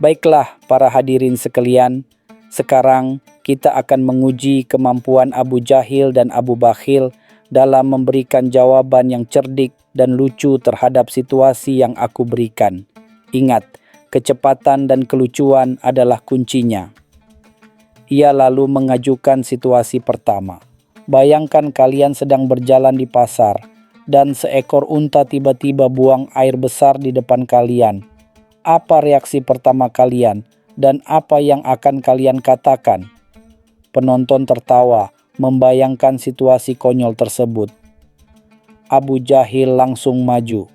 Baiklah para hadirin sekalian, sekarang kita akan menguji kemampuan Abu Jahil dan Abu Bakhil dalam memberikan jawaban yang cerdik dan lucu terhadap situasi yang aku berikan. Ingat, kecepatan dan kelucuan adalah kuncinya. Ia lalu mengajukan situasi pertama. Bayangkan kalian sedang berjalan di pasar dan seekor unta tiba-tiba buang air besar di depan kalian. Apa reaksi pertama kalian dan apa yang akan kalian katakan? Penonton tertawa membayangkan situasi konyol tersebut. Abu Jahil langsung maju.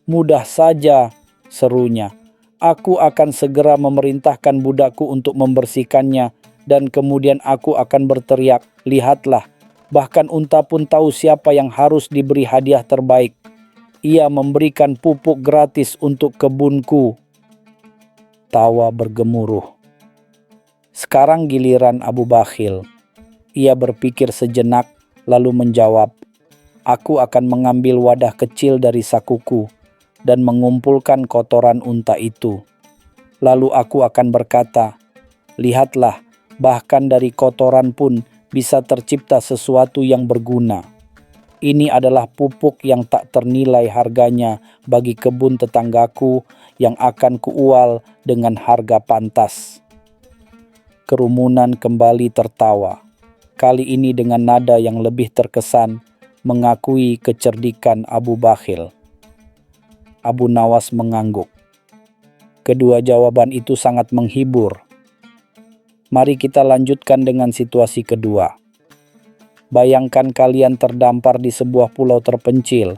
Mudah saja, serunya. Aku akan segera memerintahkan budakku untuk membersihkannya dan kemudian aku akan berteriak, lihatlah, bahkan unta pun tahu siapa yang harus diberi hadiah terbaik. Ia memberikan pupuk gratis untuk kebunku. Tawa bergemuruh. Sekarang giliran Abu Bakhil. Ia berpikir sejenak lalu menjawab, aku akan mengambil wadah kecil dari sakuku dan mengumpulkan kotoran unta itu. Lalu aku akan berkata, lihatlah, bahkan dari kotoran pun bisa tercipta sesuatu yang berguna. Ini adalah pupuk yang tak ternilai harganya bagi kebun tetanggaku yang akan kuual dengan harga pantas. Kerumunan kembali tertawa, kali ini dengan nada yang lebih terkesan, mengakui kecerdikan Abu Bakhil. Abu Nawas mengangguk. Kedua jawaban itu sangat menghibur. Mari kita lanjutkan dengan situasi kedua. Bayangkan kalian terdampar di sebuah pulau terpencil,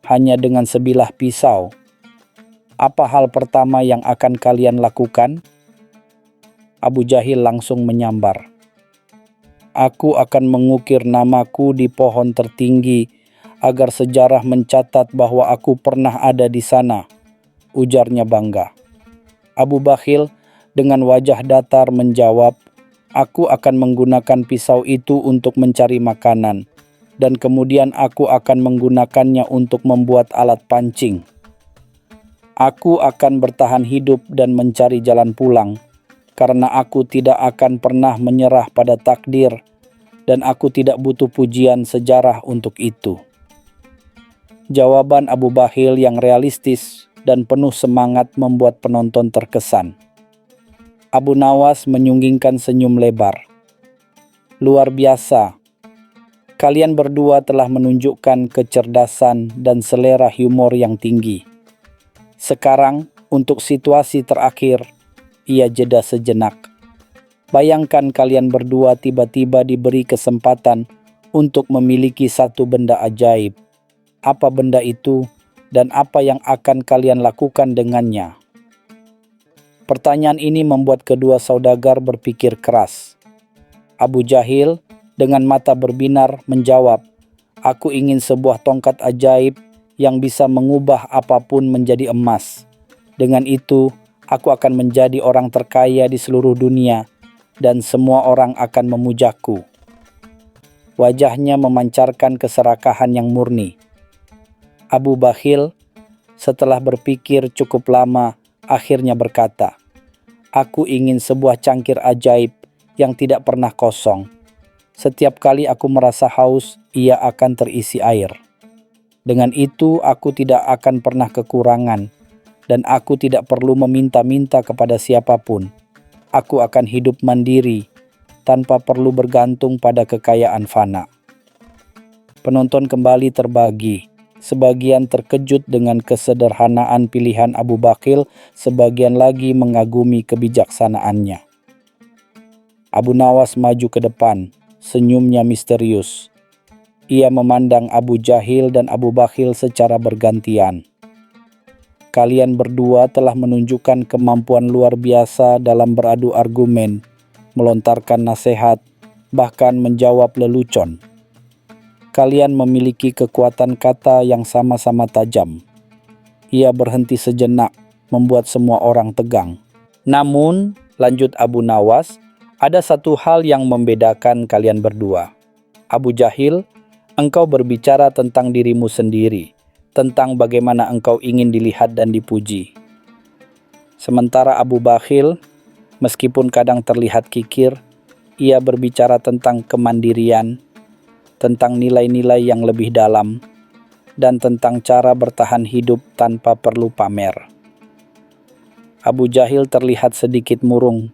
hanya dengan sebilah pisau. Apa hal pertama yang akan kalian lakukan? Abu Jahil langsung menyambar. Aku akan mengukir namaku di pohon tertinggi agar sejarah mencatat bahwa aku pernah ada di sana, ujarnya bangga. Abu Bakhil dengan wajah datar menjawab, aku akan menggunakan pisau itu untuk mencari makanan, dan kemudian aku akan menggunakannya untuk membuat alat pancing. Aku akan bertahan hidup dan mencari jalan pulang, karena aku tidak akan pernah menyerah pada takdir, dan aku tidak butuh pujian sejarah untuk itu. Jawaban Abu Bakhil yang realistis dan penuh semangat membuat penonton terkesan. Abu Nawas menyunggingkan senyum lebar. Luar biasa. Kalian berdua telah menunjukkan kecerdasan dan selera humor yang tinggi. Sekarang, untuk situasi terakhir, ia jeda sejenak. Bayangkan kalian berdua tiba-tiba diberi kesempatan untuk memiliki satu benda ajaib. Apa benda itu dan apa yang akan kalian lakukan dengannya? Pertanyaan ini membuat kedua saudagar berpikir keras. Abu Jahil dengan mata berbinar menjawab, aku ingin sebuah tongkat ajaib yang bisa mengubah apapun menjadi emas. Dengan itu, aku akan menjadi orang terkaya di seluruh dunia dan semua orang akan memujaku. Wajahnya memancarkan keserakahan yang murni. Abu Bakhil setelah berpikir cukup lama akhirnya berkata, aku ingin sebuah cangkir ajaib yang tidak pernah kosong. Setiap kali aku merasa haus, ia akan terisi air. Dengan itu, aku tidak akan pernah kekurangan, dan aku tidak perlu meminta-minta kepada siapapun. Aku akan hidup mandiri, tanpa perlu bergantung pada kekayaan fana. Penonton kembali terbagi. Sebagian terkejut dengan kesederhanaan pilihan Abu Bakhil, sebagian lagi mengagumi kebijaksanaannya. Abu Nawas maju ke depan, senyumnya misterius. Ia memandang Abu Jahil dan Abu Bakhil secara bergantian. Kalian berdua telah menunjukkan kemampuan luar biasa dalam beradu argumen, melontarkan nasihat, bahkan menjawab lelucon. Kalian memiliki kekuatan kata yang sama-sama tajam. Ia berhenti sejenak, membuat semua orang tegang. Namun, lanjut Abu Nawas, ada satu hal yang membedakan kalian berdua. Abu Jahil, engkau berbicara tentang dirimu sendiri, tentang bagaimana engkau ingin dilihat dan dipuji. Sementara Abu Bakhil, meskipun kadang terlihat kikir, ia berbicara tentang kemandirian, tentang nilai-nilai yang lebih dalam, dan tentang cara bertahan hidup tanpa perlu pamer. Abu Jahil terlihat sedikit murung,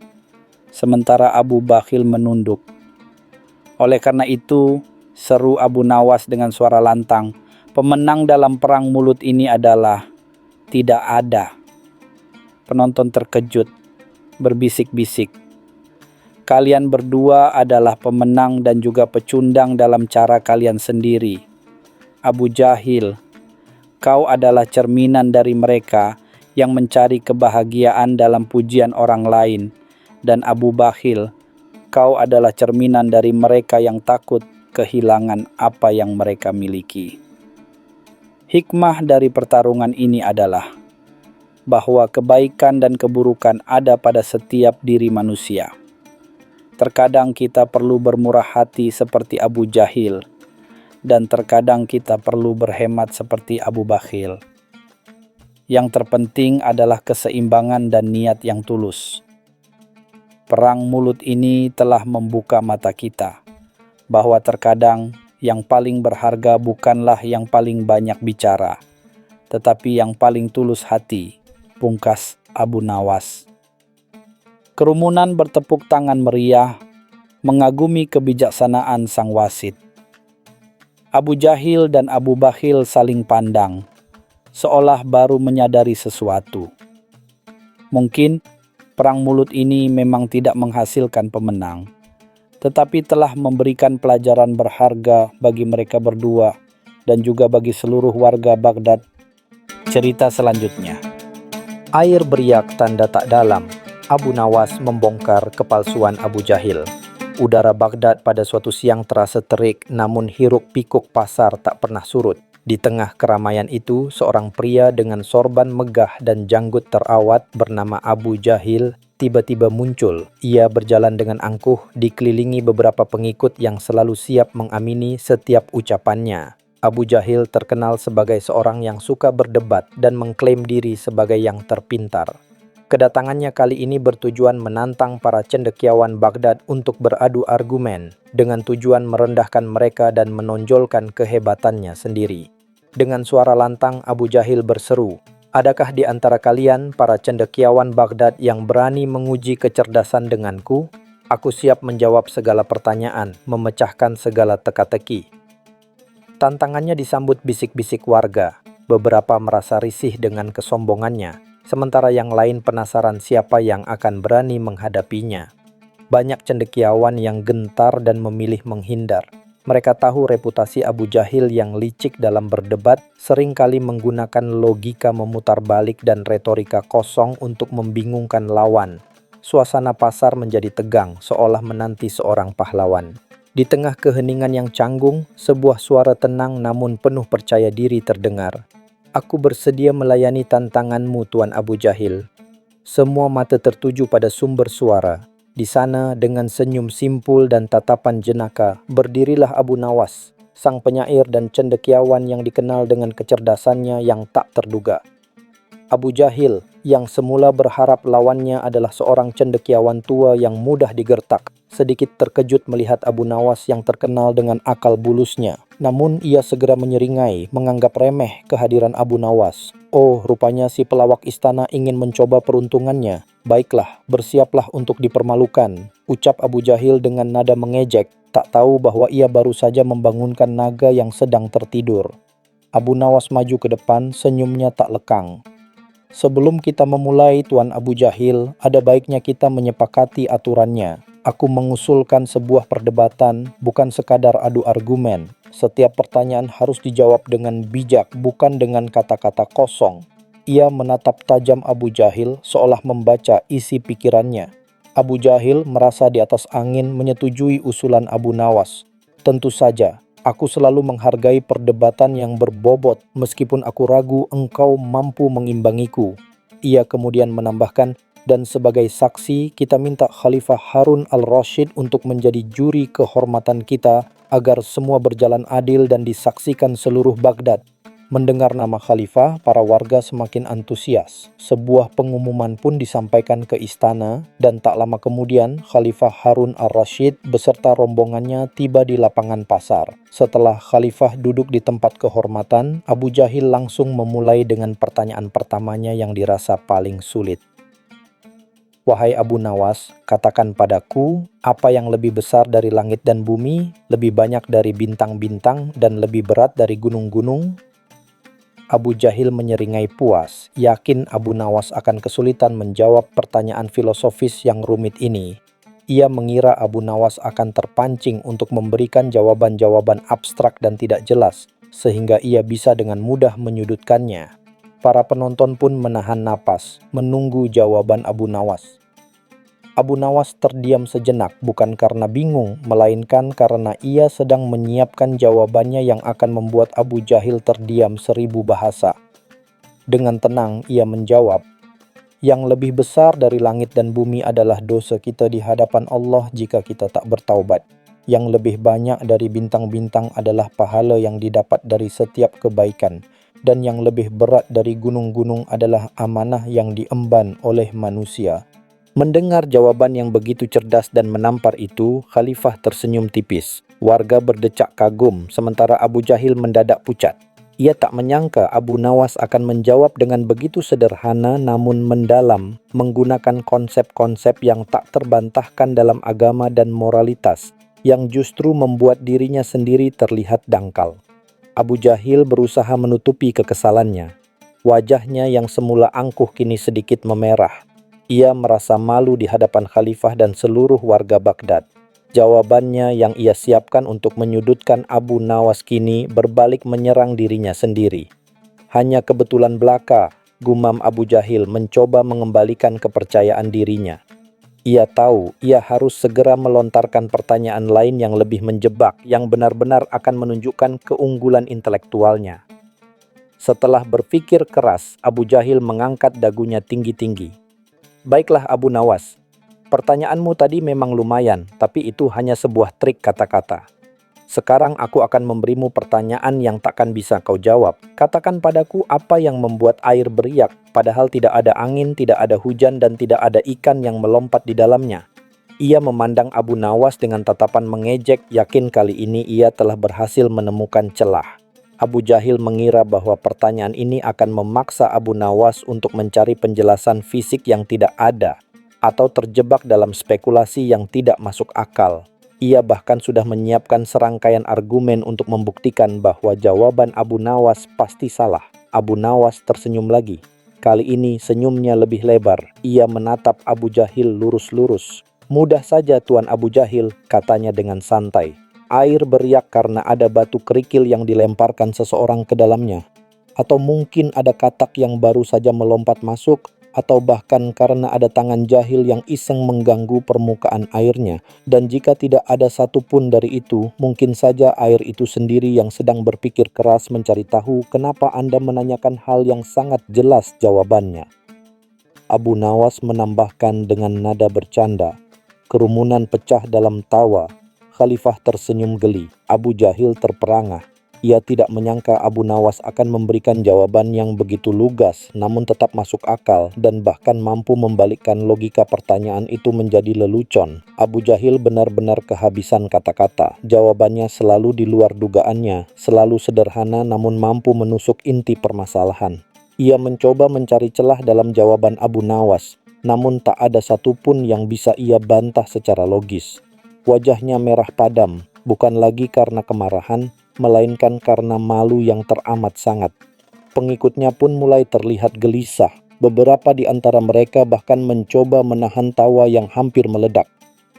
sementara Abu Bakhil menunduk. Oleh karena itu, seru Abu Nawas dengan suara lantang, pemenang dalam perang mulut ini adalah tidak ada. Penonton terkejut, berbisik-bisik. Kalian berdua adalah pemenang dan juga pecundang dalam cara kalian sendiri. Abu Jahil, kau adalah cerminan dari mereka yang mencari kebahagiaan dalam pujian orang lain. Dan Abu Bakhil, kau adalah cerminan dari mereka yang takut kehilangan apa yang mereka miliki. Hikmah dari pertarungan ini adalah bahwa kebaikan dan keburukan ada pada setiap diri manusia. Terkadang kita perlu bermurah hati seperti Abu Jahil, dan terkadang kita perlu berhemat seperti Abu Bakhil. Yang terpenting adalah keseimbangan dan niat yang tulus. Perang mulut ini telah membuka mata kita, bahwa terkadang yang paling berharga bukanlah yang paling banyak bicara, tetapi yang paling tulus hati, pungkas Abu Nawas. Kerumunan bertepuk tangan meriah, mengagumi kebijaksanaan sang wasit. Abu Jahil dan Abu Bakhil saling pandang, seolah baru menyadari sesuatu. Mungkin perang mulut ini memang tidak menghasilkan pemenang, tetapi telah memberikan pelajaran berharga bagi mereka berdua dan juga bagi seluruh warga Baghdad. Cerita selanjutnya. Air beriak tanda tak dalam. Abu Nawas membongkar kepalsuan Abu Jahil. Udara Baghdad pada suatu siang terasa terik, namun hiruk-pikuk pasar tak pernah surut. Di tengah keramaian itu, seorang pria dengan sorban megah dan janggut terawat bernama Abu Jahil tiba-tiba muncul. Ia berjalan dengan angkuh, dikelilingi beberapa pengikut yang selalu siap mengamini setiap ucapannya. Abu Jahil terkenal sebagai seorang yang suka berdebat dan mengklaim diri sebagai yang terpintar. Kedatangannya kali ini bertujuan menantang para cendekiawan Baghdad untuk beradu argumen, dengan tujuan merendahkan mereka dan menonjolkan kehebatannya sendiri. Dengan suara lantang, Abu Jahil berseru, "Adakah di antara kalian para cendekiawan Baghdad yang berani menguji kecerdasan denganku? Aku siap menjawab segala pertanyaan, memecahkan segala teka-teki." Tantangannya disambut bisik-bisik warga. Beberapa merasa risih dengan kesombongannya, sementara yang lain penasaran siapa yang akan berani menghadapinya. Banyak cendekiawan yang gentar dan memilih menghindar. Mereka tahu reputasi Abu Jahil yang licik dalam berdebat, seringkali menggunakan logika memutar balik dan retorika kosong untuk membingungkan lawan. Suasana pasar menjadi tegang, seolah menanti seorang pahlawan. Di tengah keheningan yang canggung, sebuah suara tenang namun penuh percaya diri terdengar. "Aku bersedia melayani tantanganmu, Tuan Abu Jahil." Semua mata tertuju pada sumber suara. Di sana, dengan senyum simpul dan tatapan jenaka, berdirilah Abu Nawas, sang penyair dan cendekiawan yang dikenal dengan kecerdasannya yang tak terduga. Abu Jahil, yang semula berharap lawannya adalah seorang cendekiawan tua yang mudah digertak, sedikit terkejut melihat Abu Nawas yang terkenal dengan akal bulusnya. Namun ia segera menyeringai, menganggap remeh kehadiran Abu Nawas. Oh, rupanya si pelawak istana ingin mencoba peruntungannya. Baiklah, bersiaplah untuk dipermalukan, ucap Abu Jahil dengan nada mengejek, tak tahu bahwa ia baru saja membangunkan naga yang sedang tertidur. Abu Nawas maju ke depan, senyumnya tak lekang. Sebelum kita memulai, Tuan Abu Jahil, ada baiknya kita menyepakati aturannya. Aku mengusulkan sebuah perdebatan, bukan sekadar adu argumen. Setiap pertanyaan harus dijawab dengan bijak, bukan dengan kata-kata kosong. Ia menatap tajam Abu Jahil seolah membaca isi pikirannya. Abu Jahil merasa di atas angin menyetujui usulan Abu Nawas. Tentu saja, aku selalu menghargai perdebatan yang berbobot meskipun aku ragu engkau mampu mengimbangiku. Ia kemudian menambahkan, dan sebagai saksi kita minta Khalifah Harun al-Rashid untuk menjadi juri kehormatan kita agar semua berjalan adil dan disaksikan seluruh Baghdad. Mendengar nama khalifah, para warga semakin antusias. Sebuah pengumuman pun disampaikan ke istana, dan tak lama kemudian Khalifah Harun al-Rashid beserta rombongannya tiba di lapangan pasar. Setelah khalifah duduk di tempat kehormatan, Abu Jahil langsung memulai dengan pertanyaan pertamanya yang dirasa paling sulit. Wahai Abu Nawas, katakan padaku, apa yang lebih besar dari langit dan bumi, lebih banyak dari bintang-bintang, dan lebih berat dari gunung-gunung? Abu Jahil menyeringai puas, yakin Abu Nawas akan kesulitan menjawab pertanyaan filosofis yang rumit ini. Ia mengira Abu Nawas akan terpancing untuk memberikan jawaban-jawaban abstrak dan tidak jelas, sehingga ia bisa dengan mudah menyudutkannya. Para penonton pun menahan napas, menunggu jawaban Abu Nawas. Abu Nawas terdiam sejenak, bukan karena bingung, melainkan karena ia sedang menyiapkan jawabannya yang akan membuat Abu Jahil terdiam 1000 bahasa. Dengan tenang, ia menjawab, yang lebih besar dari langit dan bumi adalah dosa kita di hadapan Allah jika kita tak bertaubat. Yang lebih banyak dari bintang-bintang adalah pahala yang didapat dari setiap kebaikan. Dan yang lebih berat dari gunung-gunung adalah amanah yang diemban oleh manusia. Mendengar jawaban yang begitu cerdas dan menampar itu, Khalifah tersenyum tipis. Warga berdecak kagum, sementara Abu Jahil mendadak pucat. Ia tak menyangka Abu Nawas akan menjawab dengan begitu sederhana namun mendalam, menggunakan konsep-konsep yang tak terbantahkan dalam agama dan moralitas, yang justru membuat dirinya sendiri terlihat dangkal. Abu Jahil berusaha menutupi kekesalannya. Wajahnya yang semula angkuh kini sedikit memerah. Ia merasa malu di hadapan khalifah dan seluruh warga Baghdad. Jawabannya yang ia siapkan untuk menyudutkan Abu Nawas kini berbalik menyerang dirinya sendiri. Hanya kebetulan belaka, gumam Abu Jahil mencoba mengembalikan kepercayaan dirinya. Ia tahu ia harus segera melontarkan pertanyaan lain yang lebih menjebak, yang benar-benar akan menunjukkan keunggulan intelektualnya. Setelah berpikir keras, Abu Jahil mengangkat dagunya tinggi-tinggi. Baiklah Abu Nawas, pertanyaanmu tadi memang lumayan, tapi itu hanya sebuah trik kata-kata. Sekarang aku akan memberimu pertanyaan yang takkan bisa kau jawab. Katakan padaku apa yang membuat air beriak, padahal tidak ada angin, tidak ada hujan, dan tidak ada ikan yang melompat di dalamnya. Ia memandang Abu Nawas dengan tatapan mengejek, yakin kali ini ia telah berhasil menemukan celah. Abu Jahil mengira bahwa pertanyaan ini akan memaksa Abu Nawas untuk mencari penjelasan fisik yang tidak ada, atau terjebak dalam spekulasi yang tidak masuk akal. Ia bahkan sudah menyiapkan serangkaian argumen untuk membuktikan bahwa jawaban Abu Nawas pasti salah. Abu Nawas tersenyum lagi. Kali ini senyumnya lebih lebar. Ia menatap Abu Jahil lurus-lurus. Mudah saja Tuan Abu Jahil, katanya dengan santai. Air beriak karena ada batu kerikil yang dilemparkan seseorang ke dalamnya. Atau mungkin ada katak yang baru saja melompat masuk, atau bahkan karena ada tangan jahil yang iseng mengganggu permukaan airnya. Dan jika tidak ada satupun dari itu, mungkin saja air itu sendiri yang sedang berpikir keras mencari tahu kenapa Anda menanyakan hal yang sangat jelas jawabannya. Abu Nawas menambahkan dengan nada bercanda. Kerumunan pecah dalam tawa. Khalifah tersenyum geli. Abu Jahil terperangah. Ia tidak menyangka Abu Nawas akan memberikan jawaban yang begitu lugas namun tetap masuk akal dan bahkan mampu membalikkan logika pertanyaan itu menjadi lelucon. Abu Jahil benar-benar kehabisan kata-kata. Jawabannya selalu di luar dugaannya, selalu sederhana namun mampu menusuk inti permasalahan. Ia mencoba mencari celah dalam jawaban Abu Nawas, namun tak ada satupun yang bisa ia bantah secara logis. Wajahnya merah padam, bukan lagi karena kemarahan, melainkan karena malu yang teramat sangat. Pengikutnya pun mulai terlihat gelisah. Beberapa di antara mereka bahkan mencoba menahan tawa yang hampir meledak.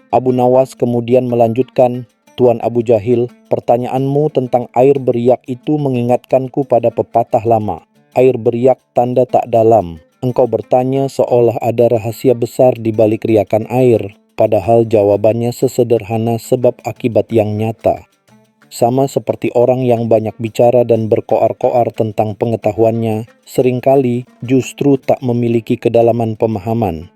Abu Nawas kemudian melanjutkan, "Tuan Abu Jahil, pertanyaanmu tentang air beriak itu mengingatkanku pada pepatah lama. Air beriak tanda tak dalam. Engkau bertanya seolah ada rahasia besar di balik riakan air, padahal jawabannya sesederhana sebab akibat yang nyata." Sama seperti orang yang banyak bicara dan berkoar-koar tentang pengetahuannya, seringkali justru tak memiliki kedalaman pemahaman.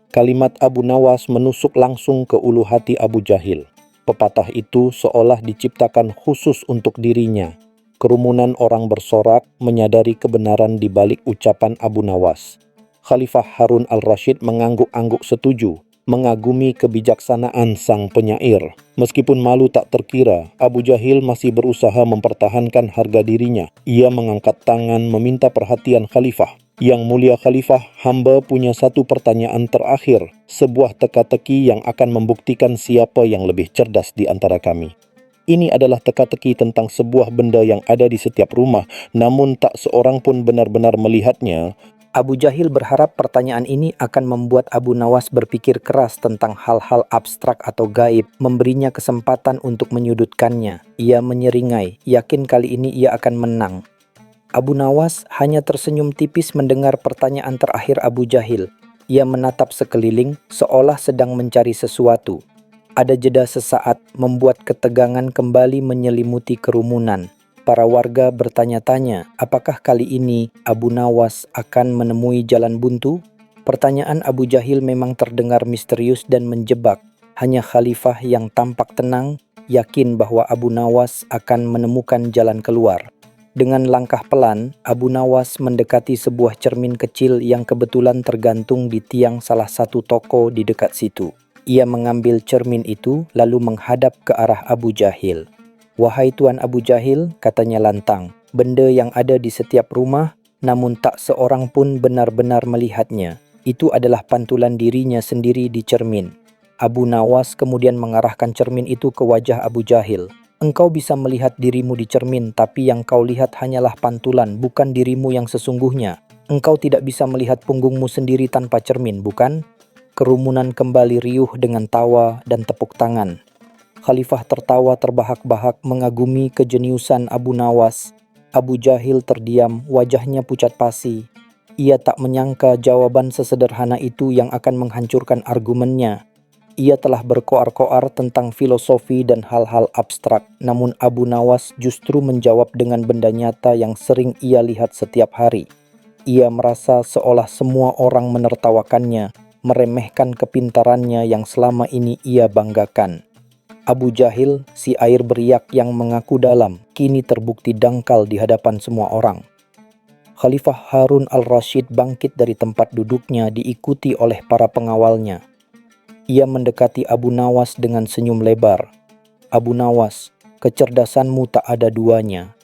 Kalimat Abu Nawas menusuk langsung ke ulu hati Abu Jahil. Pepatah itu seolah diciptakan khusus untuk dirinya. Kerumunan orang bersorak menyadari kebenaran di balik ucapan Abu Nawas. Khalifah Harun al-Rashid mengangguk-angguk setuju, mengagumi kebijaksanaan sang penyair. Meskipun malu tak terkira, Abu Jahil masih berusaha mempertahankan harga dirinya. Ia mengangkat tangan meminta perhatian Khalifah. "Yang mulia Khalifah, hamba punya satu pertanyaan terakhir, sebuah teka-teki yang akan membuktikan siapa yang lebih cerdas di antara kami. Ini adalah teka-teki tentang sebuah benda yang ada di setiap rumah, namun tak seorang pun benar-benar melihatnya." Abu Jahil berharap pertanyaan ini akan membuat Abu Nawas berpikir keras tentang hal-hal abstrak atau gaib, memberinya kesempatan untuk menyudutkannya. Ia menyeringai, yakin kali ini ia akan menang. Abu Nawas hanya tersenyum tipis mendengar pertanyaan terakhir Abu Jahil. Ia menatap sekeliling seolah sedang mencari sesuatu. Ada jeda sesaat membuat ketegangan kembali menyelimuti kerumunan. Para warga bertanya-tanya, apakah kali ini Abu Nawas akan menemui jalan buntu? Pertanyaan Abu Jahil memang terdengar misterius dan menjebak. Hanya Khalifah yang tampak tenang, yakin bahwa Abu Nawas akan menemukan jalan keluar. Dengan langkah pelan, Abu Nawas mendekati sebuah cermin kecil yang kebetulan tergantung di tiang salah satu toko di dekat situ. Ia mengambil cermin itu lalu menghadap ke arah Abu Jahil. "Wahai Tuan Abu Jahil," katanya lantang, "benda yang ada di setiap rumah, namun tak seorang pun benar-benar melihatnya. Itu adalah pantulan dirinya sendiri di cermin." Abu Nawas kemudian mengarahkan cermin itu ke wajah Abu Jahil. "Engkau bisa melihat dirimu di cermin, tapi yang kau lihat hanyalah pantulan, bukan dirimu yang sesungguhnya. Engkau tidak bisa melihat punggungmu sendiri tanpa cermin, bukan?" Kerumunan kembali riuh dengan tawa dan tepuk tangan. Khalifah tertawa terbahak-bahak mengagumi kejeniusan Abu Nawas. Abu Jahil terdiam, wajahnya pucat pasi. Ia tak menyangka jawaban sesederhana itu yang akan menghancurkan argumennya. Ia telah berkoar-koar tentang filosofi dan hal-hal abstrak, namun Abu Nawas justru menjawab dengan benda nyata yang sering ia lihat setiap hari. Ia merasa seolah semua orang menertawakannya, meremehkan kepintarannya yang selama ini ia banggakan. Abu Jahil, si air beriak yang mengaku dalam, kini terbukti dangkal di hadapan semua orang. Khalifah Harun al-Rashid bangkit dari tempat duduknya diikuti oleh para pengawalnya. Ia mendekati Abu Nawas dengan senyum lebar. "Abu Nawas, kecerdasanmu tak ada duanya.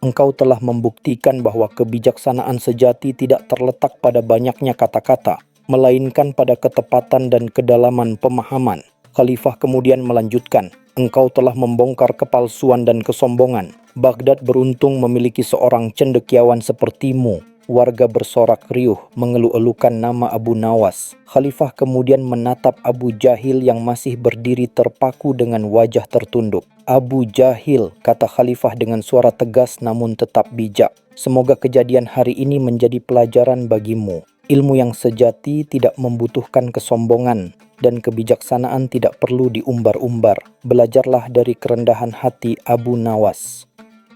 Engkau telah membuktikan bahwa kebijaksanaan sejati tidak terletak pada banyaknya kata-kata, melainkan pada ketepatan dan kedalaman pemahaman." Khalifah kemudian melanjutkan, "Engkau telah membongkar kepalsuan dan kesombongan. Baghdad beruntung memiliki seorang cendekiawan sepertimu." Warga bersorak riuh mengeluh-elukan nama Abu Nawas. Khalifah kemudian menatap Abu Jahil yang masih berdiri terpaku dengan wajah tertunduk. "Abu Jahil," kata Khalifah dengan suara tegas namun tetap bijak, "semoga kejadian hari ini menjadi pelajaran bagimu. Ilmu yang sejati tidak membutuhkan kesombongan dan kebijaksanaan tidak perlu diumbar-umbar. Belajarlah dari kerendahan hati Abu Nawas."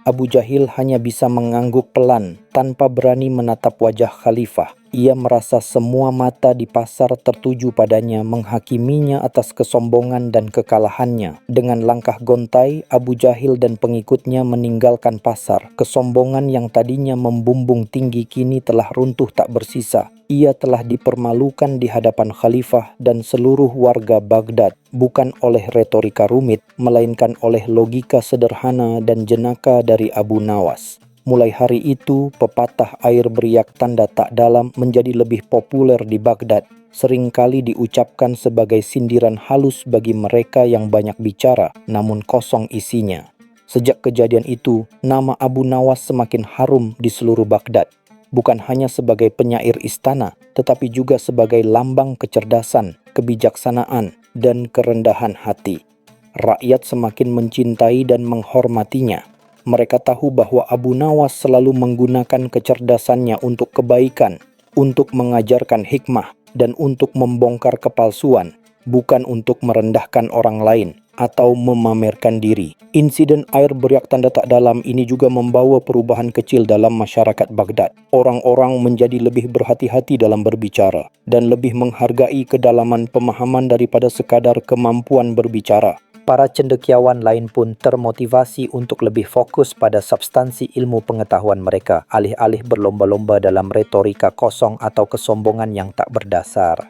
Abu Jahil hanya bisa mengangguk pelan. tanpa berani menatap wajah khalifah. Ia merasa semua mata di pasar tertuju padanya, menghakiminya atas kesombongan dan kekalahannya. Dengan langkah gontai, Abu Jahil dan pengikutnya meninggalkan pasar. Kesombongan yang tadinya membumbung tinggi kini telah runtuh tak bersisa. Ia telah dipermalukan di hadapan khalifah dan seluruh warga Baghdad, bukan oleh retorika rumit, melainkan oleh logika sederhana dan jenaka dari Abu Nawas. Mulai hari itu, pepatah air beriak tanda tak dalam menjadi lebih populer di Baghdad, seringkali diucapkan sebagai sindiran halus bagi mereka yang banyak bicara namun kosong isinya. Sejak kejadian itu, nama Abu Nawas semakin harum di seluruh Baghdad, bukan hanya sebagai penyair istana, tetapi juga sebagai lambang kecerdasan, kebijaksanaan, dan kerendahan hati. Rakyat semakin mencintai dan menghormatinya. Mereka tahu bahwa Abu Nawas selalu menggunakan kecerdasannya untuk kebaikan, untuk mengajarkan hikmah, dan untuk membongkar kepalsuan, bukan untuk merendahkan orang lain atau memamerkan diri. Insiden air beriak tanda tak dalam ini juga membawa perubahan kecil dalam masyarakat Baghdad. Orang-orang menjadi lebih berhati-hati dalam berbicara dan lebih menghargai kedalaman pemahaman daripada sekadar kemampuan berbicara. Para cendekiawan lain pun termotivasi untuk lebih fokus pada substansi ilmu pengetahuan mereka, alih-alih berlomba-lomba dalam retorika kosong atau kesombongan yang tak berdasar.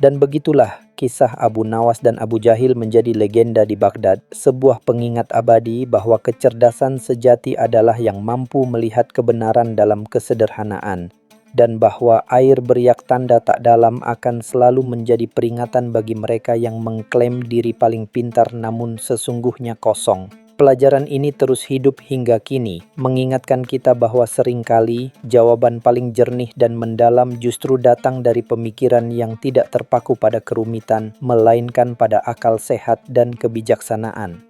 Dan begitulah kisah Abu Nawas dan Abu Jahil menjadi legenda di Baghdad, sebuah pengingat abadi bahwa kecerdasan sejati adalah yang mampu melihat kebenaran dalam kesederhanaan, dan bahwa air beriak tanda tak dalam akan selalu menjadi peringatan bagi mereka yang mengklaim diri paling pintar namun sesungguhnya kosong. Pelajaran ini terus hidup hingga kini, mengingatkan kita bahwa seringkali jawaban paling jernih dan mendalam justru datang dari pemikiran yang tidak terpaku pada kerumitan, melainkan pada akal sehat dan kebijaksanaan.